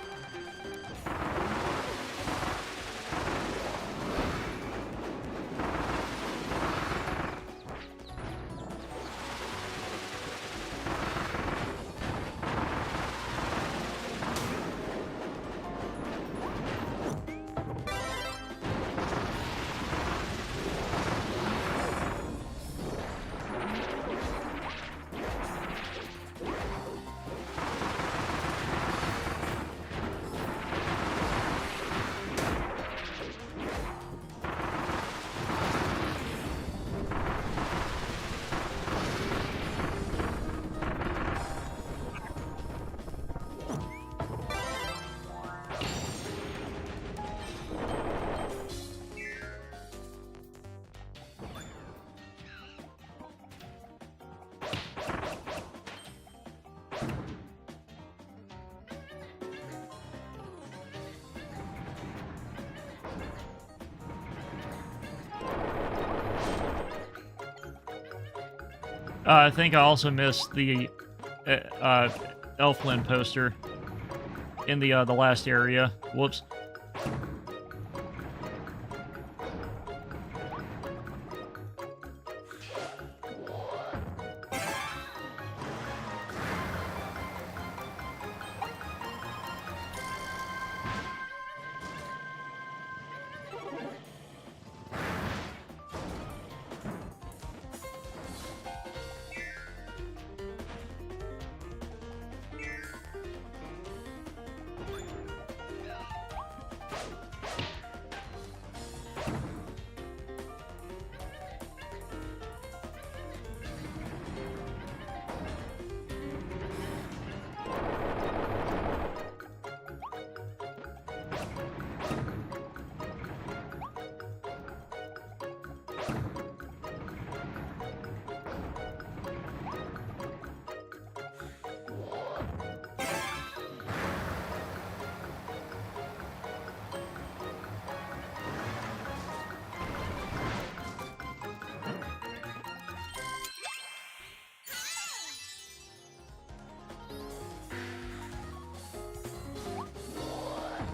I think I also missed the Elfland poster in the last area. Whoops.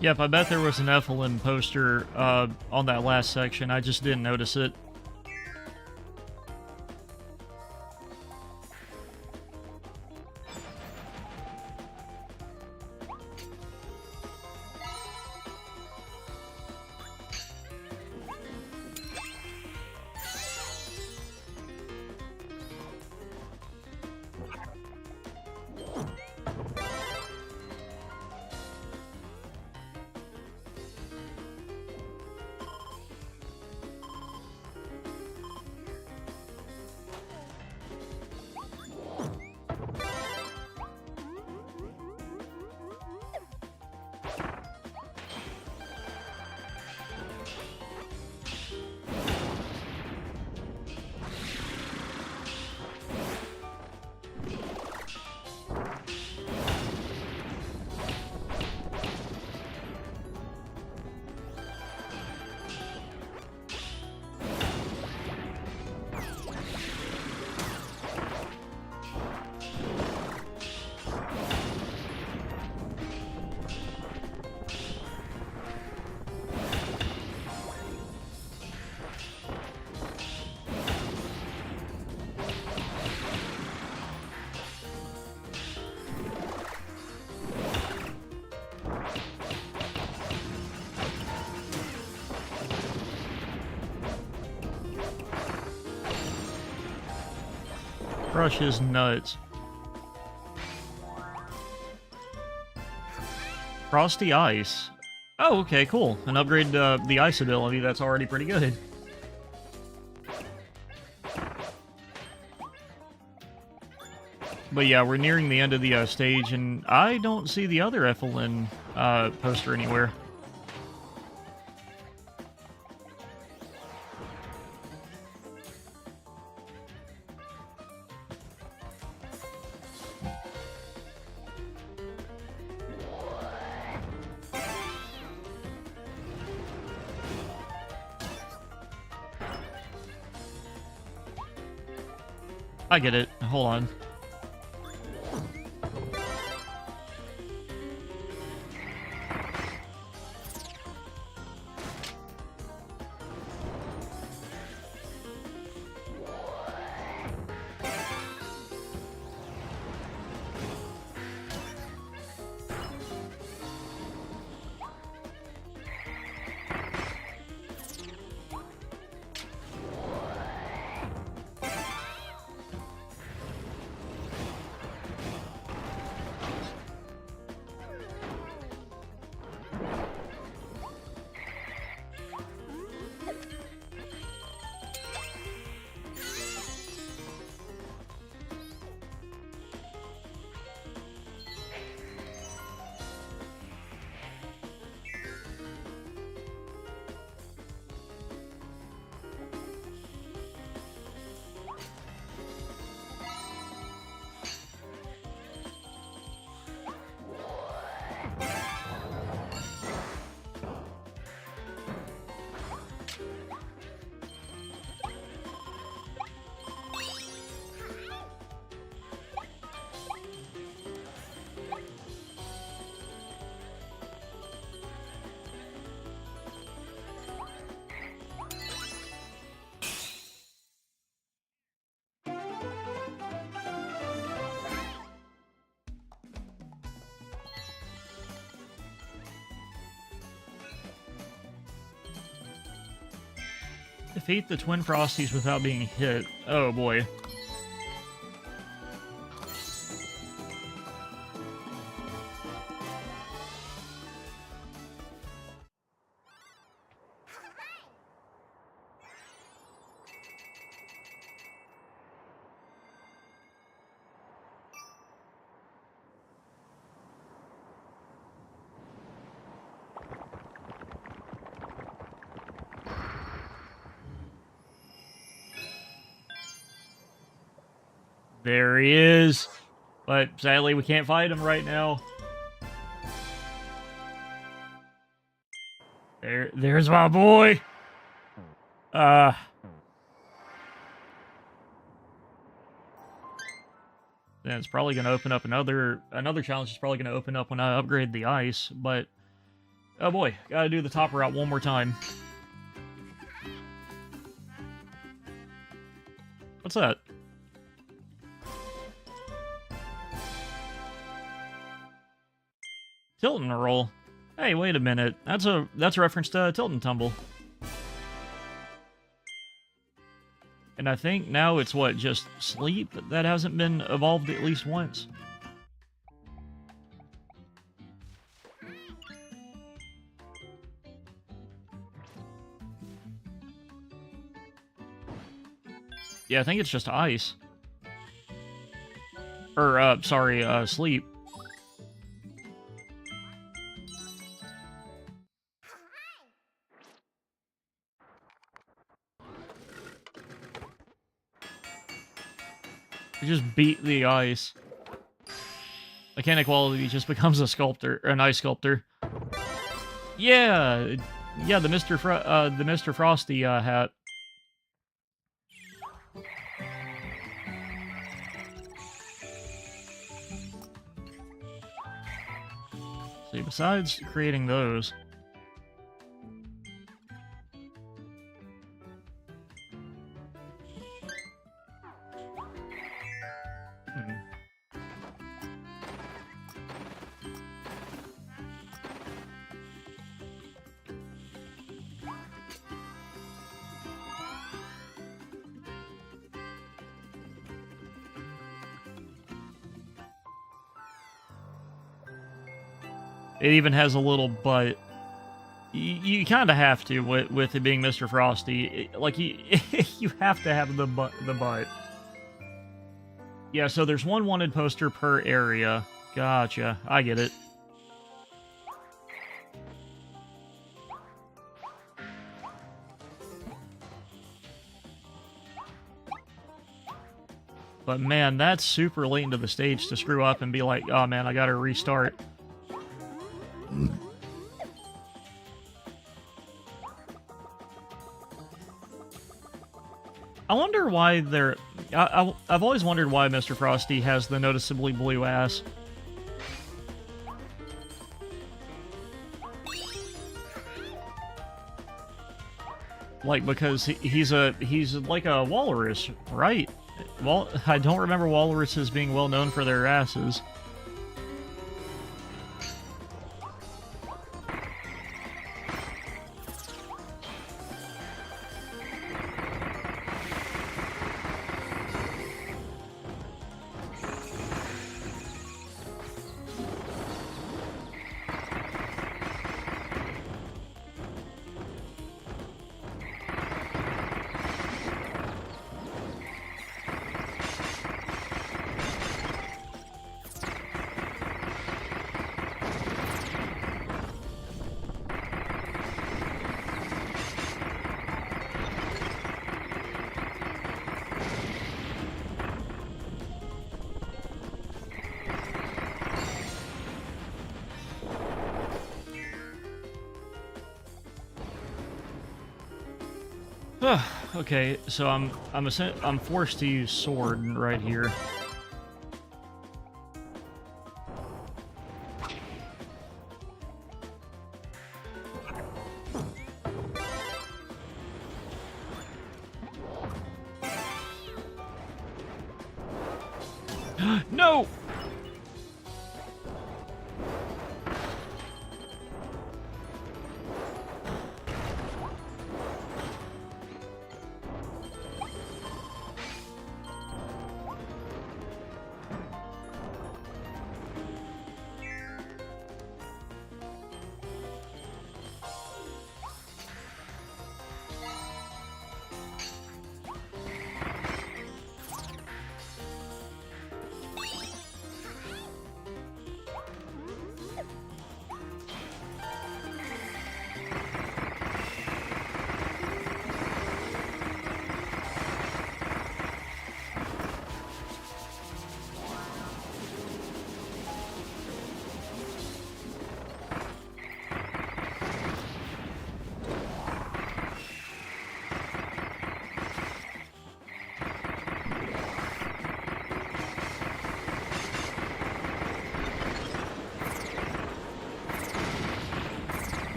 Yep, I bet there was an Ethelyn poster on that last section. I just didn't notice it. Crush his nuts. Frosty Ice. Oh, okay, cool. An upgrade to the ice ability, that's already pretty good. But yeah, we're nearing the end of the stage, and I don't see the other Ethelyn poster anywhere. I get it. Hold on. Defeat the Twin Frosties without being hit. Oh boy. There he is. But sadly, we can't fight him right now. There's my boy. Then it's probably going to open up another challenge is probably going to open up when I upgrade the ice, but oh boy, gotta do the top route one more time. What's that? Tilt and roll. Hey, wait a minute. That's a reference to Tilt and Tumble. And I think now it's what, just sleep that hasn't been evolved at least once. Yeah, I think it's just ice. Or, sorry, sleep. We just beat the ice. Mechanic quality just becomes a sculptor, or an ice sculptor. Yeah, yeah, the Mr. Frosty hat. See, besides creating those. It even has a little butt. You kind of have to with it being Mr. Frosty. Like you have to have the butt. Yeah, so there's one wanted poster per area. Gotcha. I get it. But man, that's super late into the stage to screw up and be like, oh man, I gotta restart. I wonder why they're... I've always wondered why Mr. Frosty has the noticeably blue ass. Like, because he's like a walrus, right? Well, I don't remember walruses being well known for their asses. Okay, so I'm forced to use sword right here. No!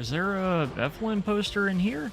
Is there a Eflin poster in here?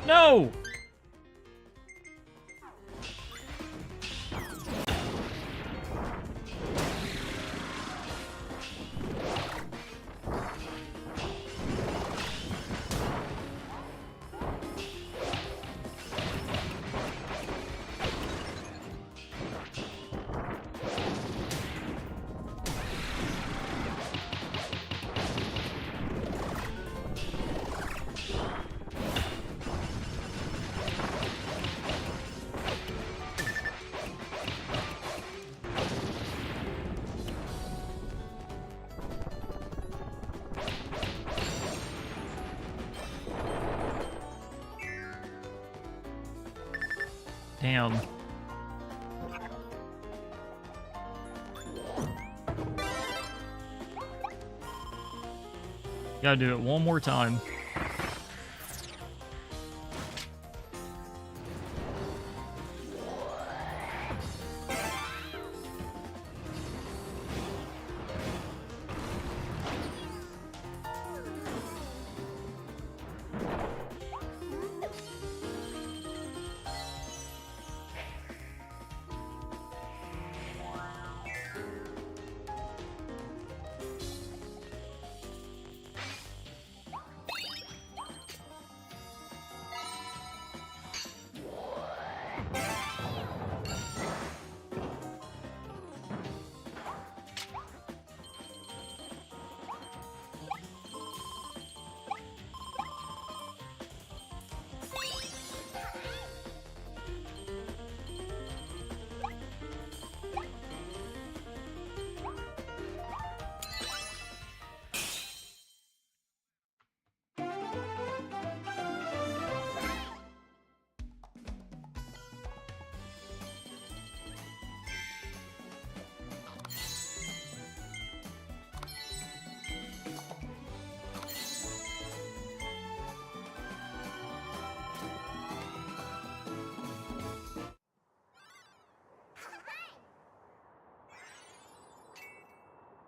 No! Damn. Gotta do it one more time.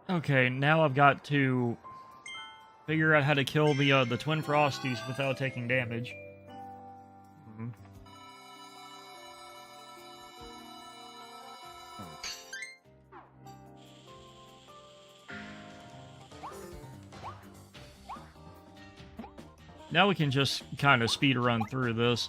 Okay, now I've got to figure out how to kill the Twin Frosties without taking damage. Mhm. Now we can just kind of speed run through this.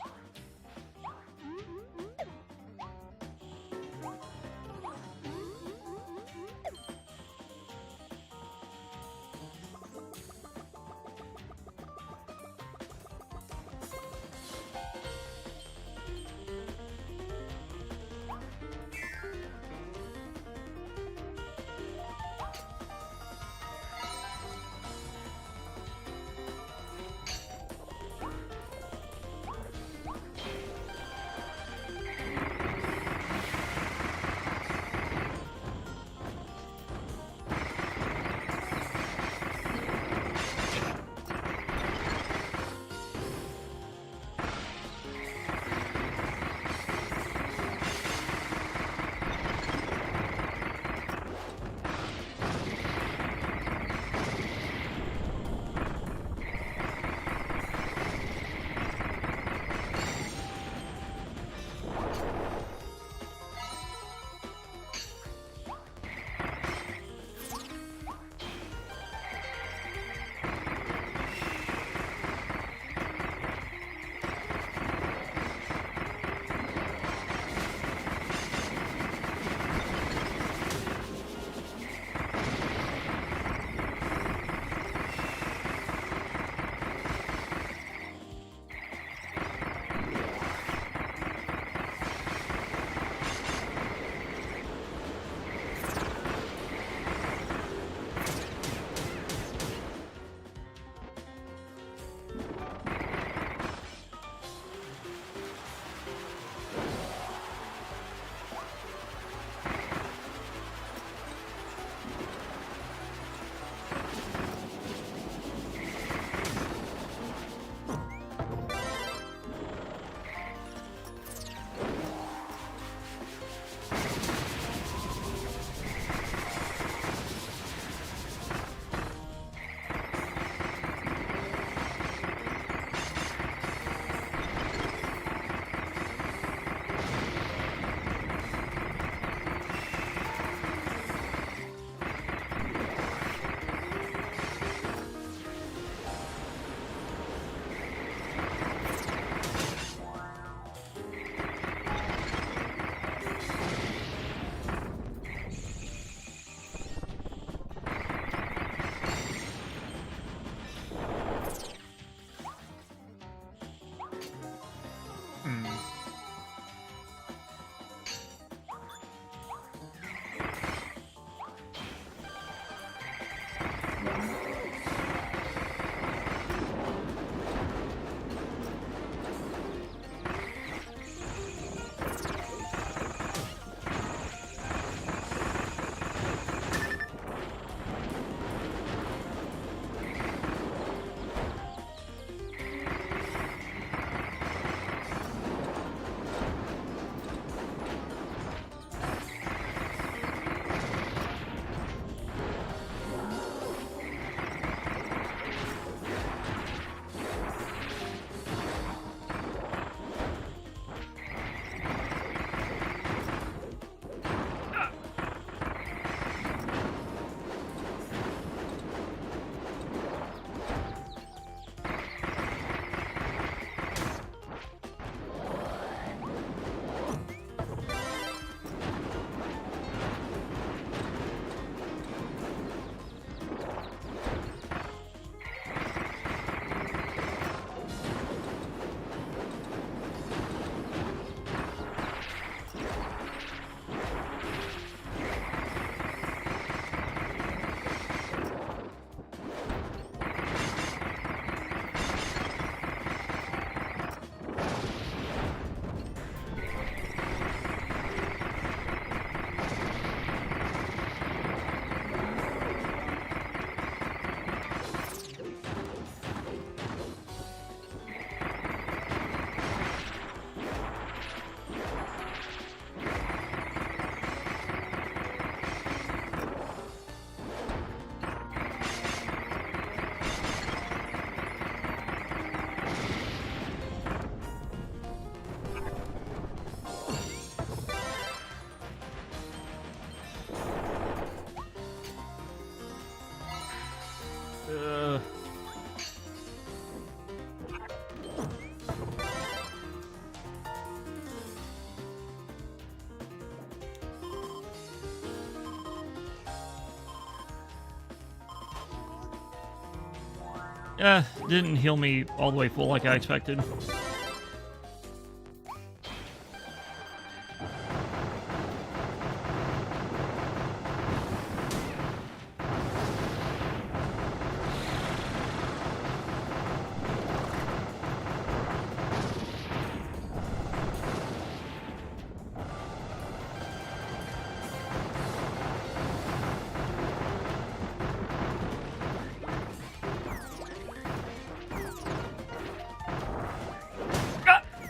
Didn't heal me all the way full like I expected.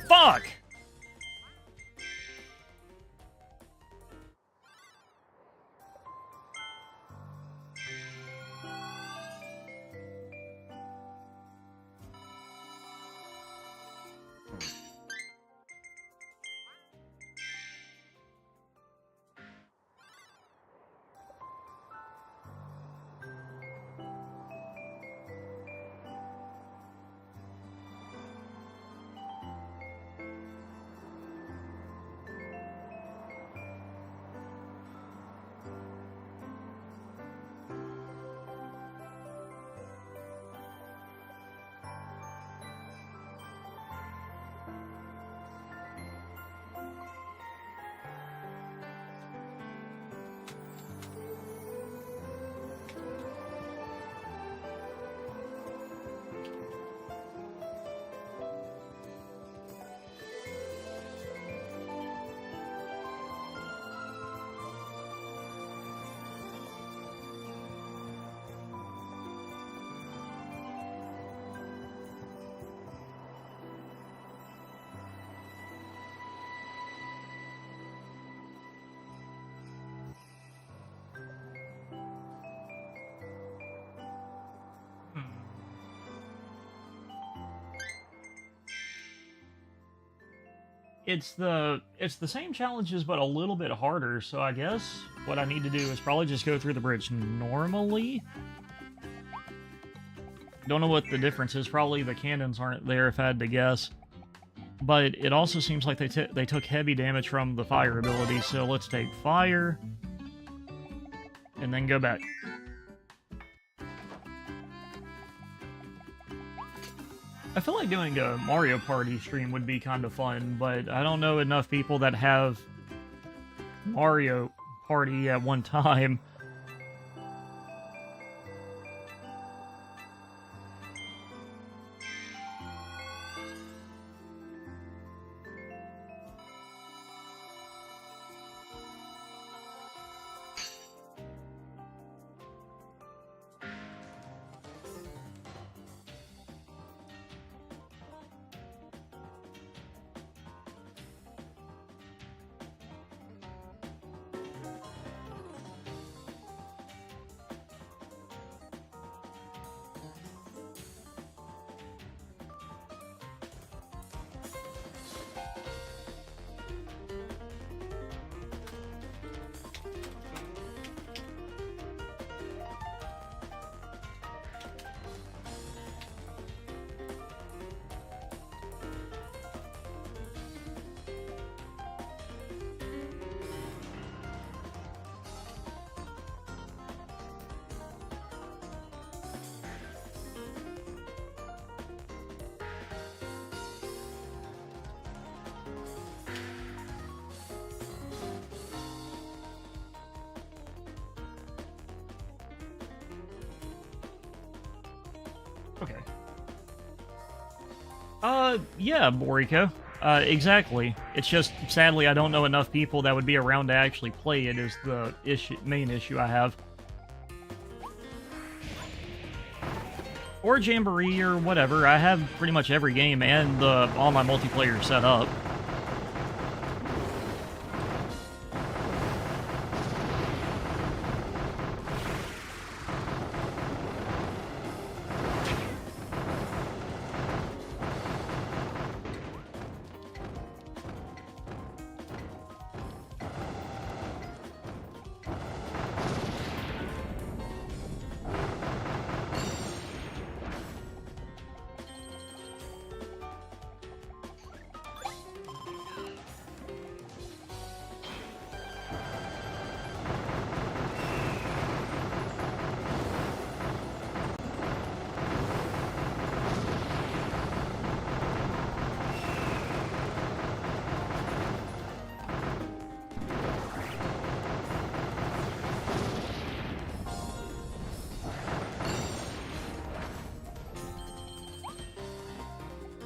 Fuck! It's the same challenges, but a little bit harder, so I guess what I need to do is probably just go through the bridge normally. Don't know what the difference is. Probably the cannons aren't there, if I had to guess. But it also seems like they took heavy damage from the fire ability, so let's take fire. And then go back. I feel like doing a Mario Party stream would be kind of fun, but I don't know enough people that have Mario Party at one time. Okay. Yeah, Boriko. Exactly. It's just, sadly, I don't know enough people that would be around to actually play it is the main issue I have. Or Jamboree or whatever. I have pretty much every game and all my multiplayer set up.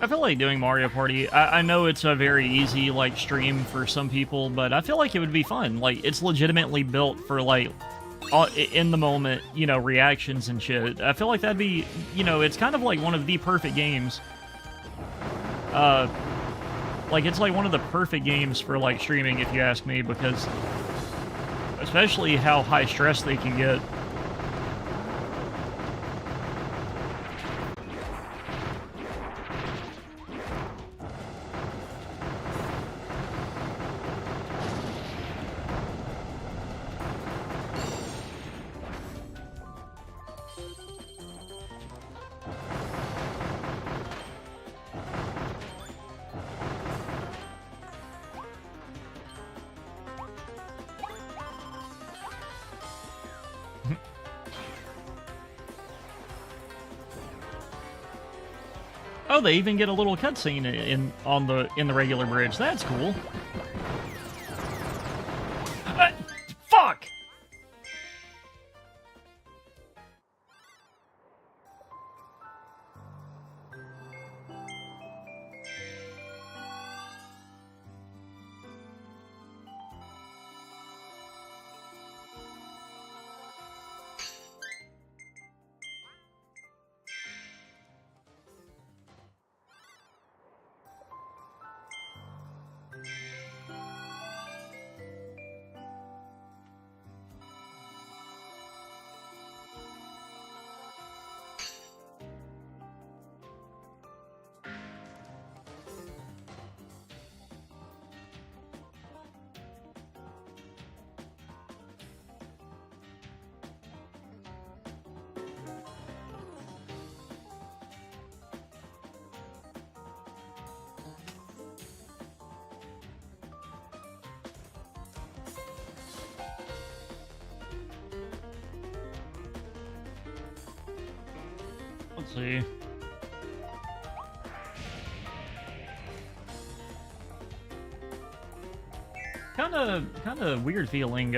I feel like doing Mario Party. I know it's a very easy, like, stream for some people, but I feel like it would be fun. Like, it's legitimately built for, like, in the moment, you know, reactions and shit. I feel like that'd be, you know, it's kind of like one of the perfect games. Like, it's like one of the perfect games for, like, streaming, if you ask me, because especially how high stress they can get. Oh, they even get a little cutscene in the regular bridge. That's cool. Fuck! Let's see. Kind of weird feeling.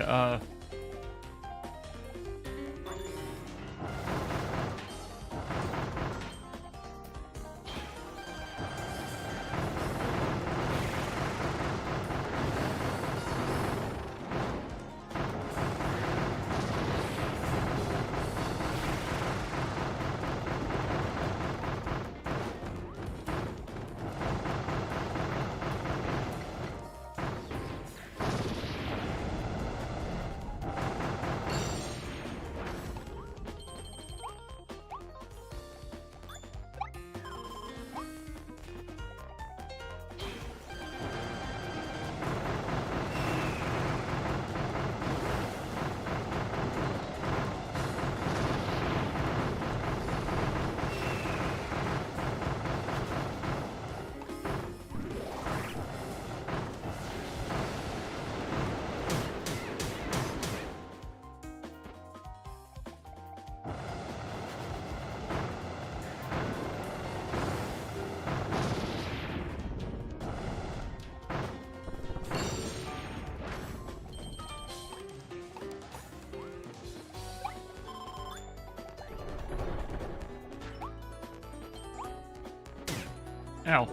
Ow.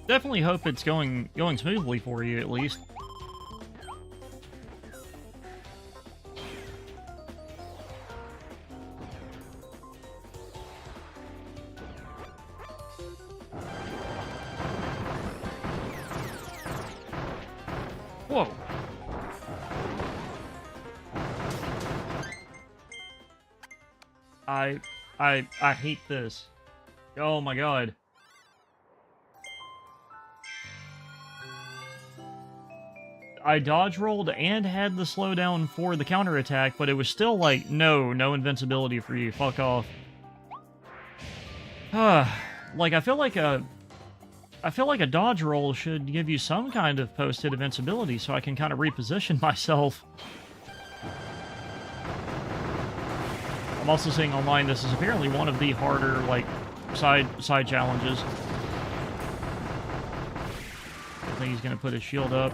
Definitely hope it's going smoothly for you, at least. Whoa. I hate this. Oh my god. I dodge rolled and had the slowdown for the counterattack, but it was still like, no invincibility for you. Fuck off. Like, I feel like a dodge roll should give you some kind of post-hit invincibility so I can kind of reposition myself. I'm also seeing online this is apparently one of the harder, like, side challenges. I think he's gonna put his shield up.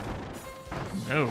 No.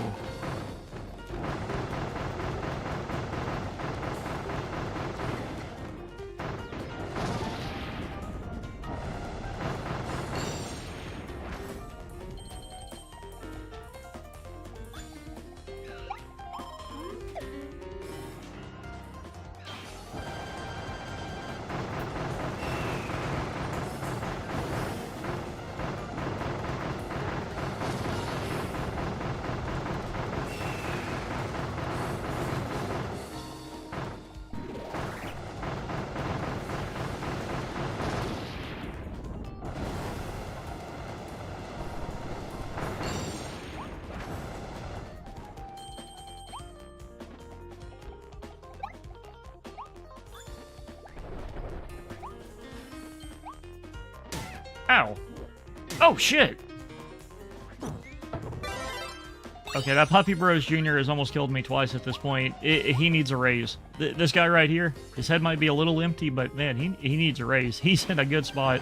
Ow. Oh, shit! Okay, that Puppy Bros Jr. has almost killed me twice at this point. He needs a raise. This guy right here, his head might be a little empty, but man, he needs a raise. He's in a good spot.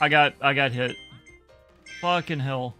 I got hit. Fucking hell.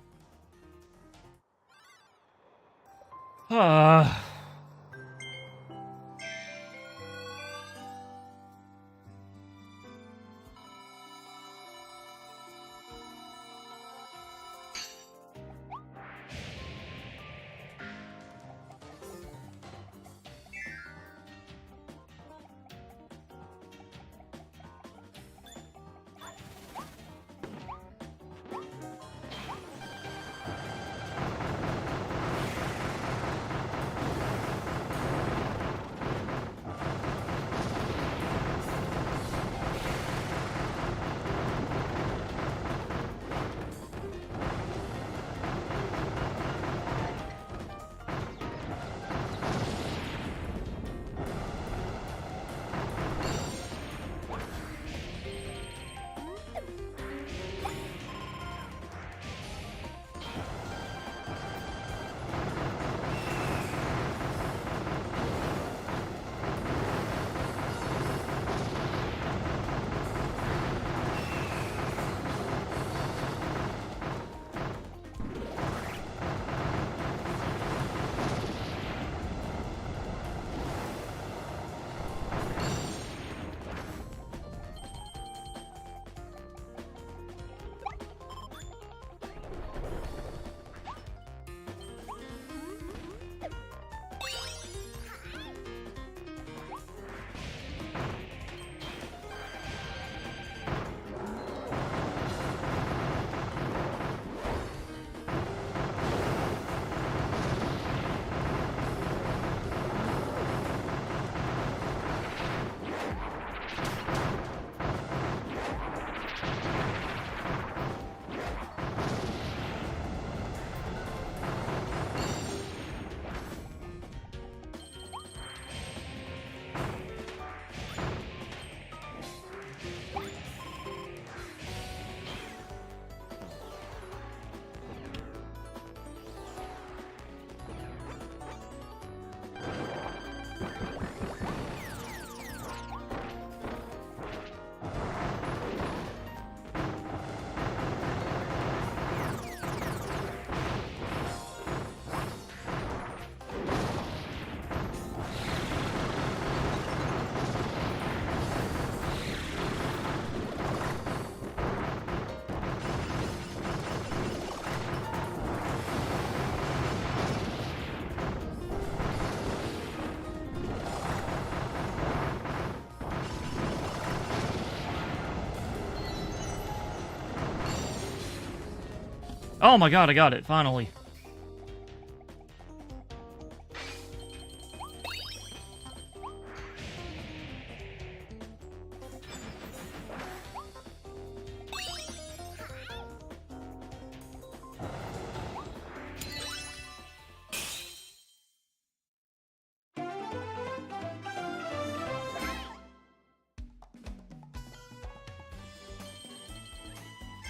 Oh my god, I got it, finally.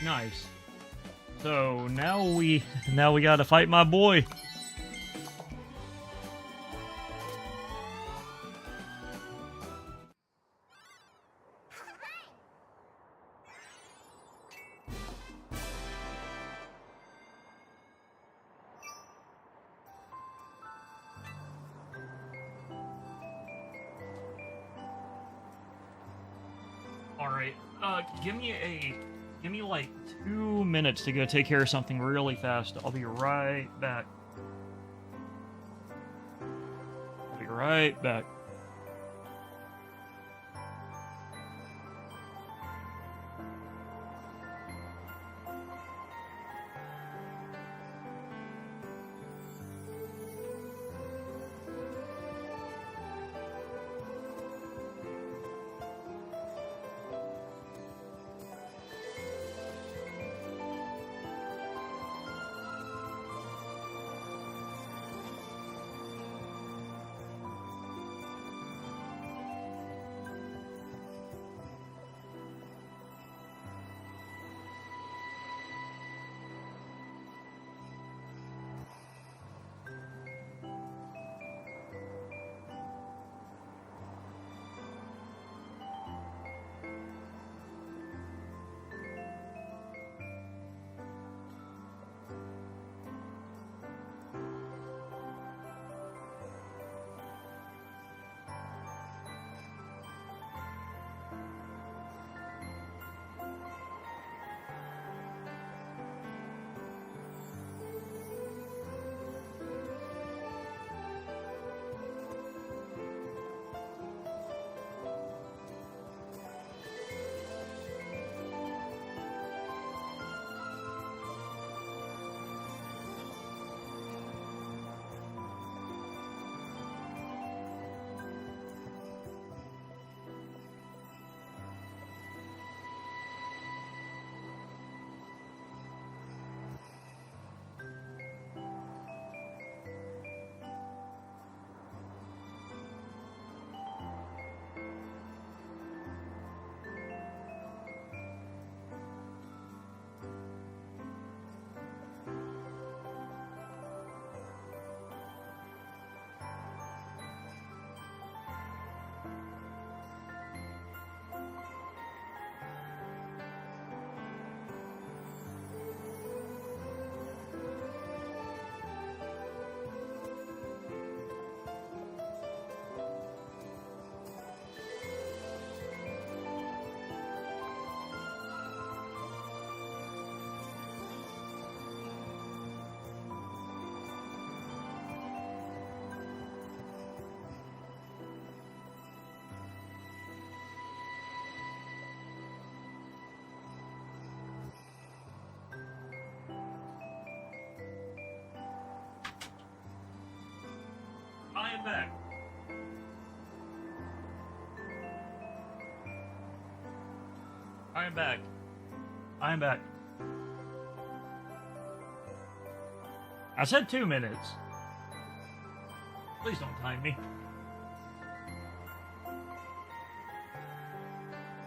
Nice. So now we gotta fight my boy. All right. Give me like 2 minutes to go take care of something really fast. I'll be right back. I'll be right back. I am back. I am back. I am back. I said 2 minutes. Please don't time me.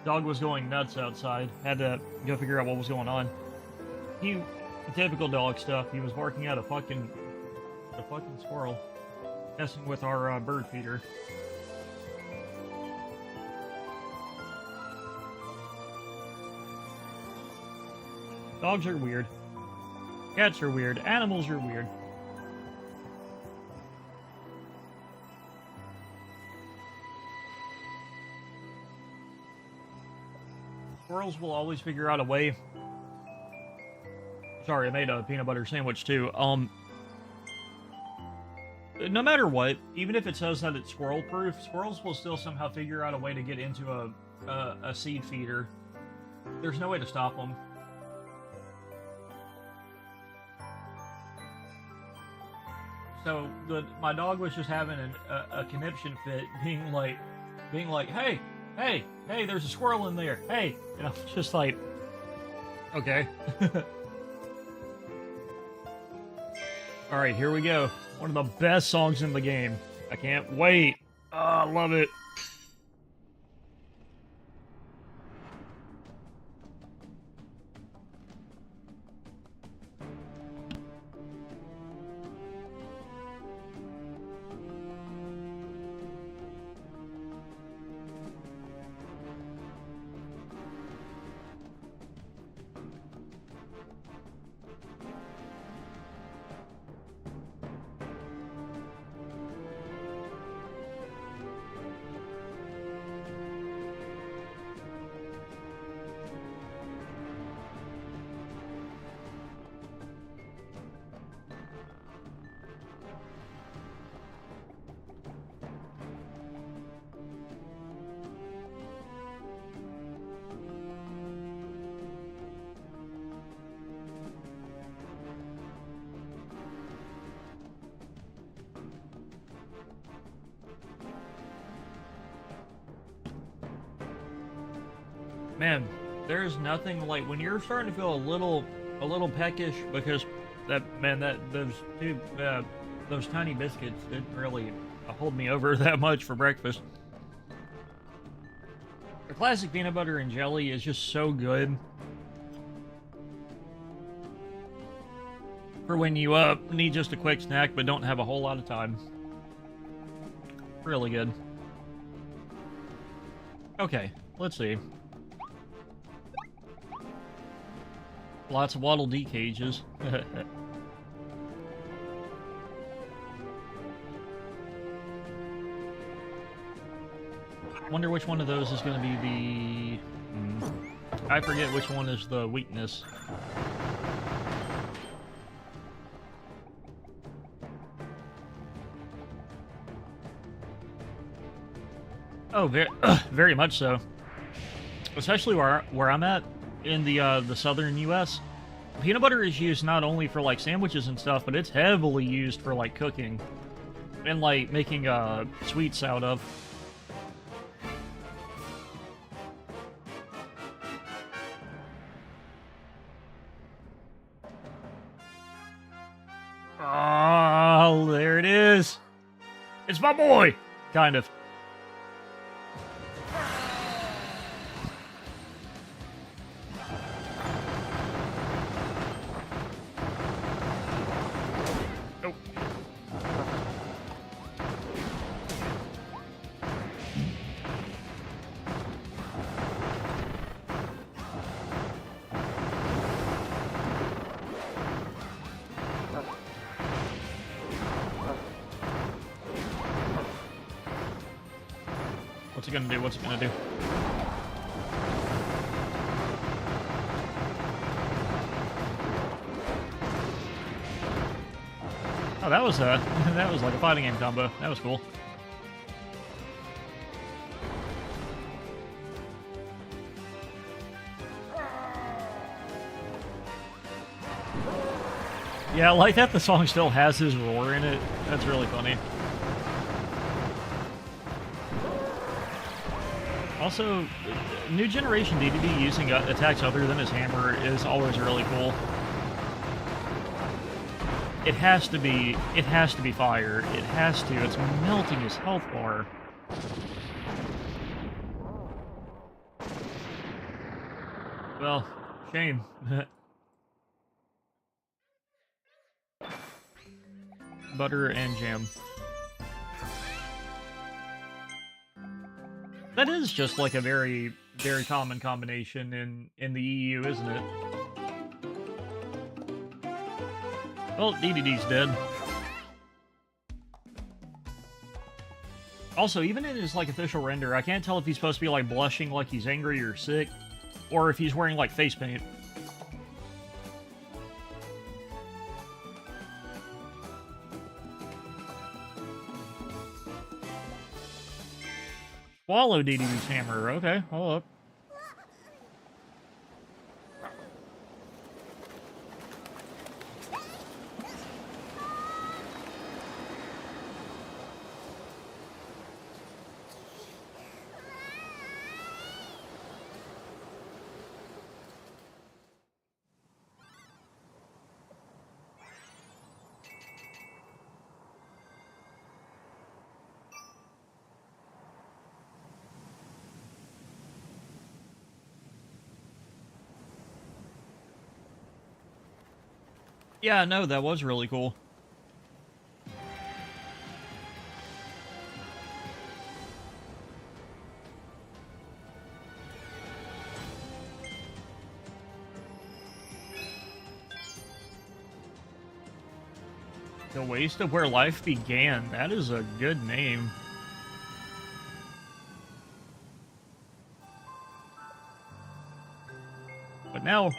Dog was going nuts outside. Had to go figure out what was going on. Typical dog stuff. He was barking at a fucking squirrel, messing with our bird feeder. Dogs are weird. Cats are weird. Animals are weird. Squirrels will always figure out a way. Sorry, I made a peanut butter sandwich too. No matter what, even if it says that it's squirrel proof, squirrels will still somehow figure out a way to get into a seed feeder. There's no way to stop them. So my dog was just having a conniption fit, being like, hey, hey, hey, there's a squirrel in there, hey, and I'm just like, okay. All right, here we go. One of the best songs in the game. I can't wait. Oh, I love it. Man, there's nothing like when you're starting to feel a little peckish because those tiny biscuits didn't really hold me over that much for breakfast. The classic peanut butter and jelly is just so good for when you need just a quick snack but don't have a whole lot of time. Really good. Okay, let's see. Lots of Waddle Dee cages. Wonder which one of those is going to be the... I forget which one is the weakness. Oh, very much so. Especially where I'm at. In the southern U.S., peanut butter is used not only for like sandwiches and stuff, but it's heavily used for like cooking and like making sweets out of. Oh, there it is. It's my boy, kind of. What's it gonna do? What's it gonna do? Oh, that was that was like a fighting game combo. That was cool. Yeah, I like that the song still has his roar in it. That's really funny. Also, new generation DDD using attacks other than his hammer is always really cool. It has to be fire. It has to. It's melting his health bar. Well, shame. Butter and jam. That is just like a very, very common combination in the EU, isn't it? Well, DDD's dead. Also, even in his like official render, I can't tell if he's supposed to be like blushing like he's angry or sick, or if he's wearing like face paint. Swallow DDD's hammer. Okay, hold up. Yeah, no, that was really cool. The Waste of Where Life Began. That is a good name. But now...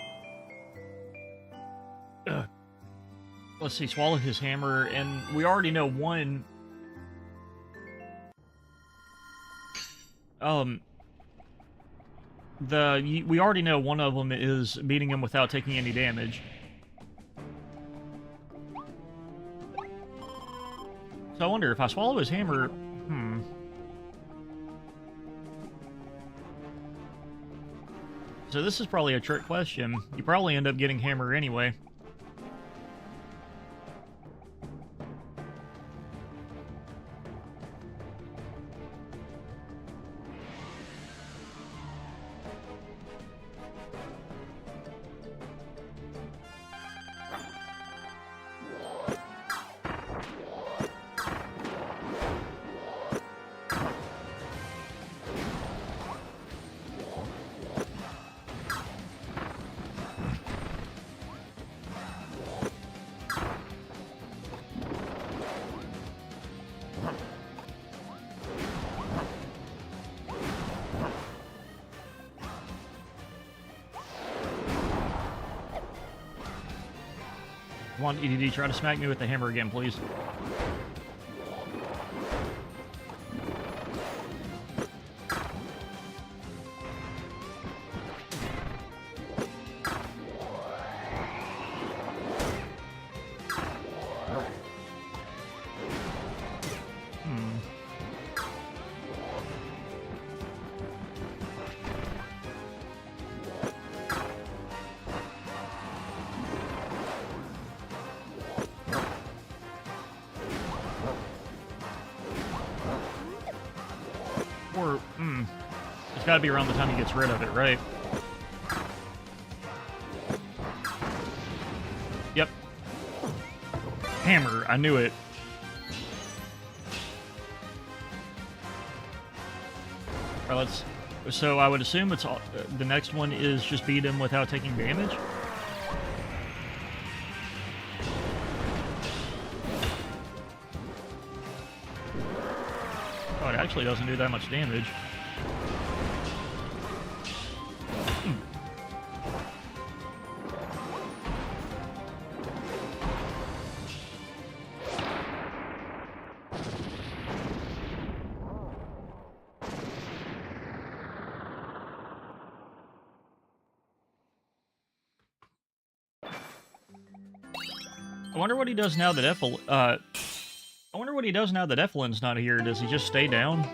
let's see, swallow his hammer, and we already know one... we already know one of them is beating him without taking any damage. So I wonder, if I swallow his hammer... So this is probably a trick question. You probably end up getting hammer anyway. Come on, EDD, try to smack me with the hammer again, please. It's gotta be around the time he gets rid of it, right? Yep. Hammer, I knew it. Alright, so I would assume it's all, the next one is just beat him without taking damage? Oh, it actually doesn't do that much damage. I wonder what he does now that I wonder what he does now that Effelin's not here. Does he just stay down?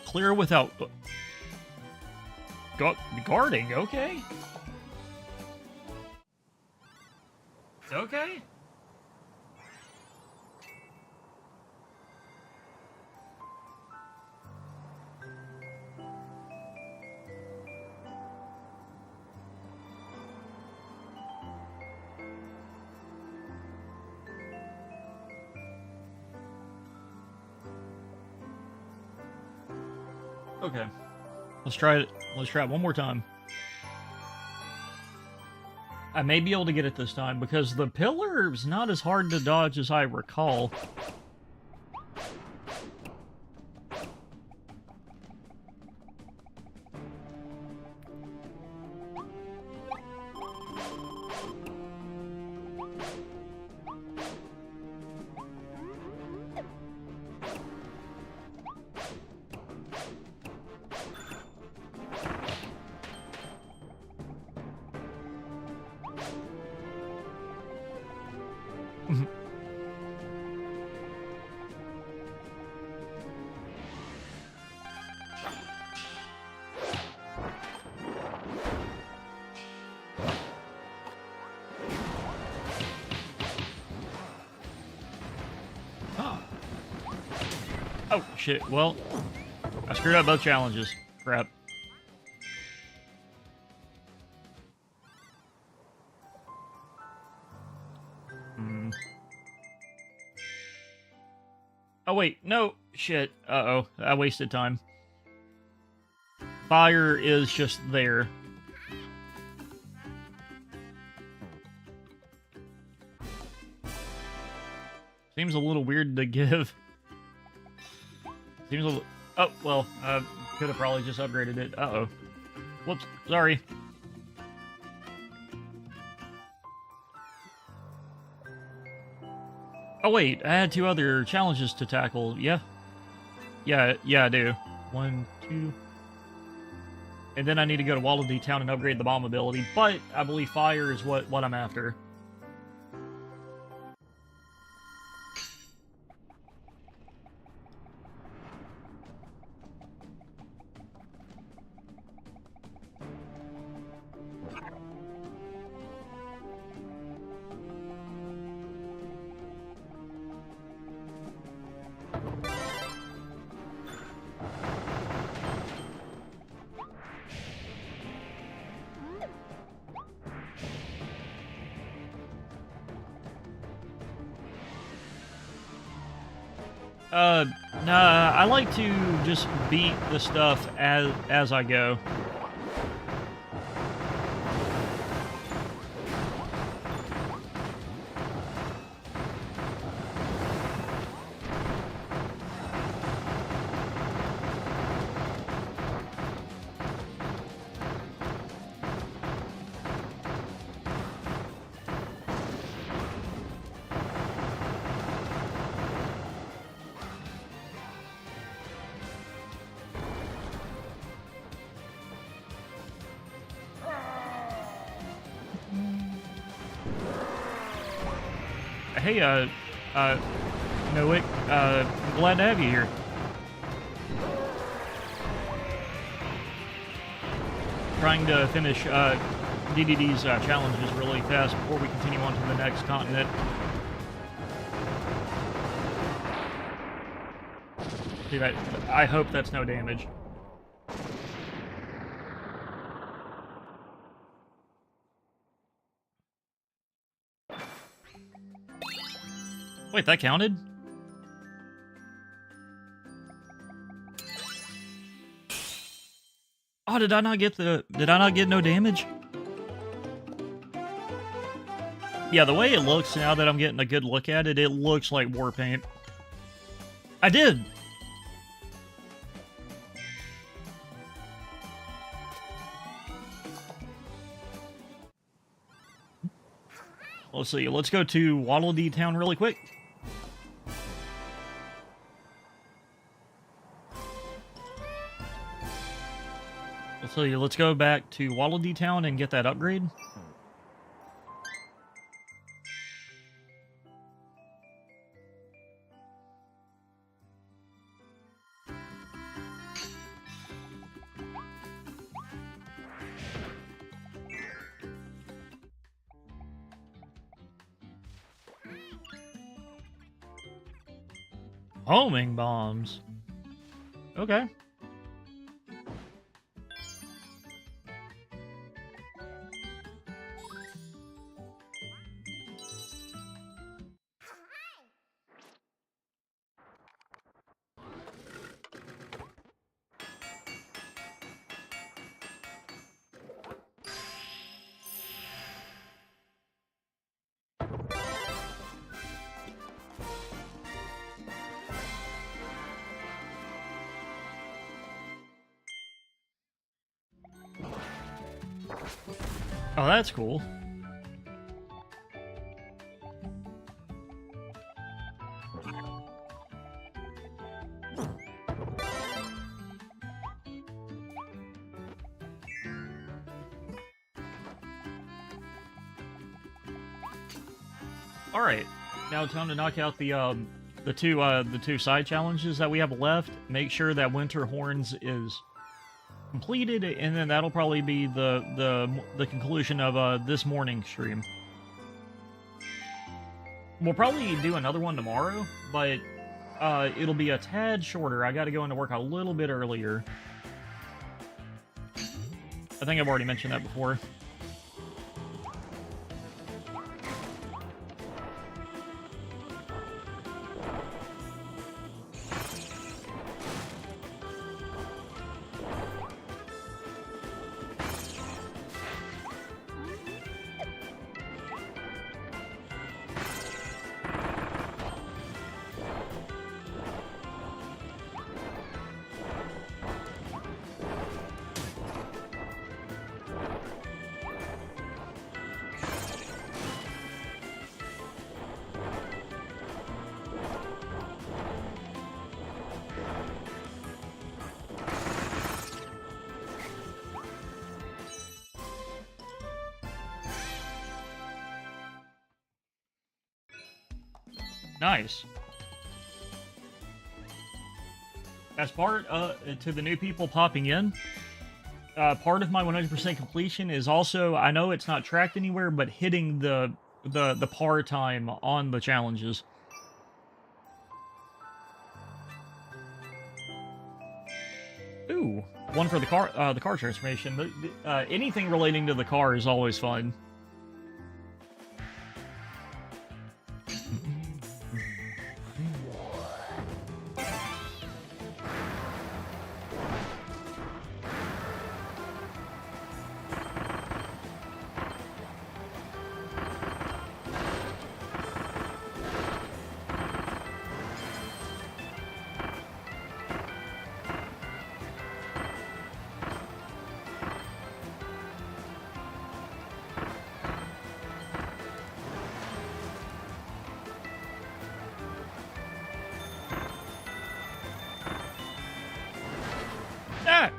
Clear without... guarding, okay. Okay. Okay. Let's try it. Let's try it one more time. I may be able to get it this time, because the pillar's not as hard to dodge as I recall. Oh, shit. Well, I screwed up both challenges. Crap. Oh, wait. No. Shit. Uh-oh. I wasted time. Fire is just there. Seems a little weird to give. Seems a little... Oh, well, could have probably just upgraded it. Uh-oh. Whoops. Sorry. Oh, wait. I had 2 other challenges to tackle. Yeah? Yeah, I do. 1, 2... And then I need to go to Wallaby Town and upgrade the bomb ability, but I believe fire is what I'm after. Nah, I like to just beat the stuff as I go. Hey, Noik, glad to have you here. Trying to finish, DDD's, challenges really fast before we continue on to the next continent. See that? I hope that's no damage. Wait, that counted? Oh, did I not get no damage? Yeah, the way it looks now that I'm getting a good look at it, it looks like war paint. I did! Let's see, let's go to Waddle Dee Town really quick. Let's go back to Waddle Dee Town and get that upgrade. Homing bombs. Okay. Oh, that's cool. All right, now time to knock out the two side challenges that we have left. Make sure that Winter Horns is completed, and then that'll probably be the conclusion of this morning's stream. We'll probably do another one tomorrow, but it'll be a tad shorter. I gotta go into work a little bit earlier. I think I've already mentioned that before. Nice. As part to the new people popping in, part of my 100% completion is also, I know it's not tracked anywhere, but hitting the par time on the challenges. Ooh, one for the car transformation. Anything relating to the car is always fun. Ah!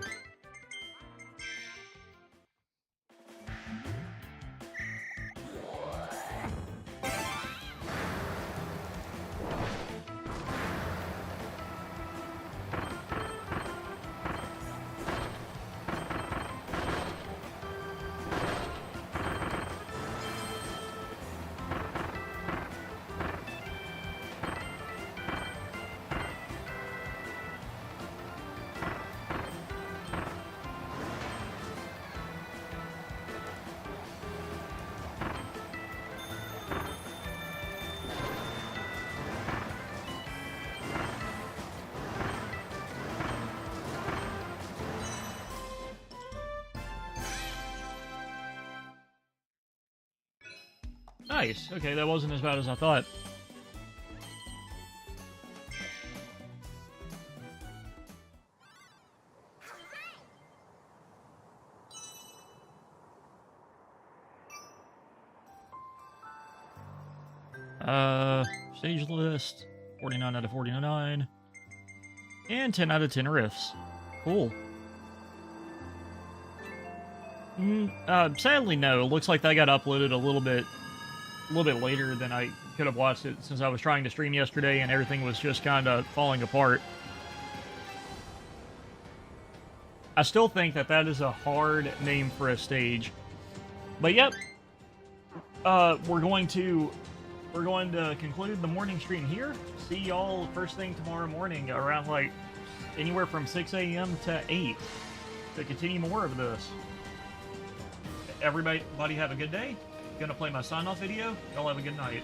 Nice. Okay, that wasn't as bad as I thought. Stage list, 49 out of 49, and 10 out of 10 riffs. Cool. Sadly, no. Looks like that got uploaded a little bit later than I could have watched it, since I was trying to stream yesterday and everything was just kind of falling apart. I still think that that is a hard name for a stage. But yep, we're going to conclude the morning stream here. See y'all first thing tomorrow morning around like anywhere from 6 a.m. to 8 to continue more of this. Everybody have a good day. Gonna play my sign-off video. Y'all have a good night.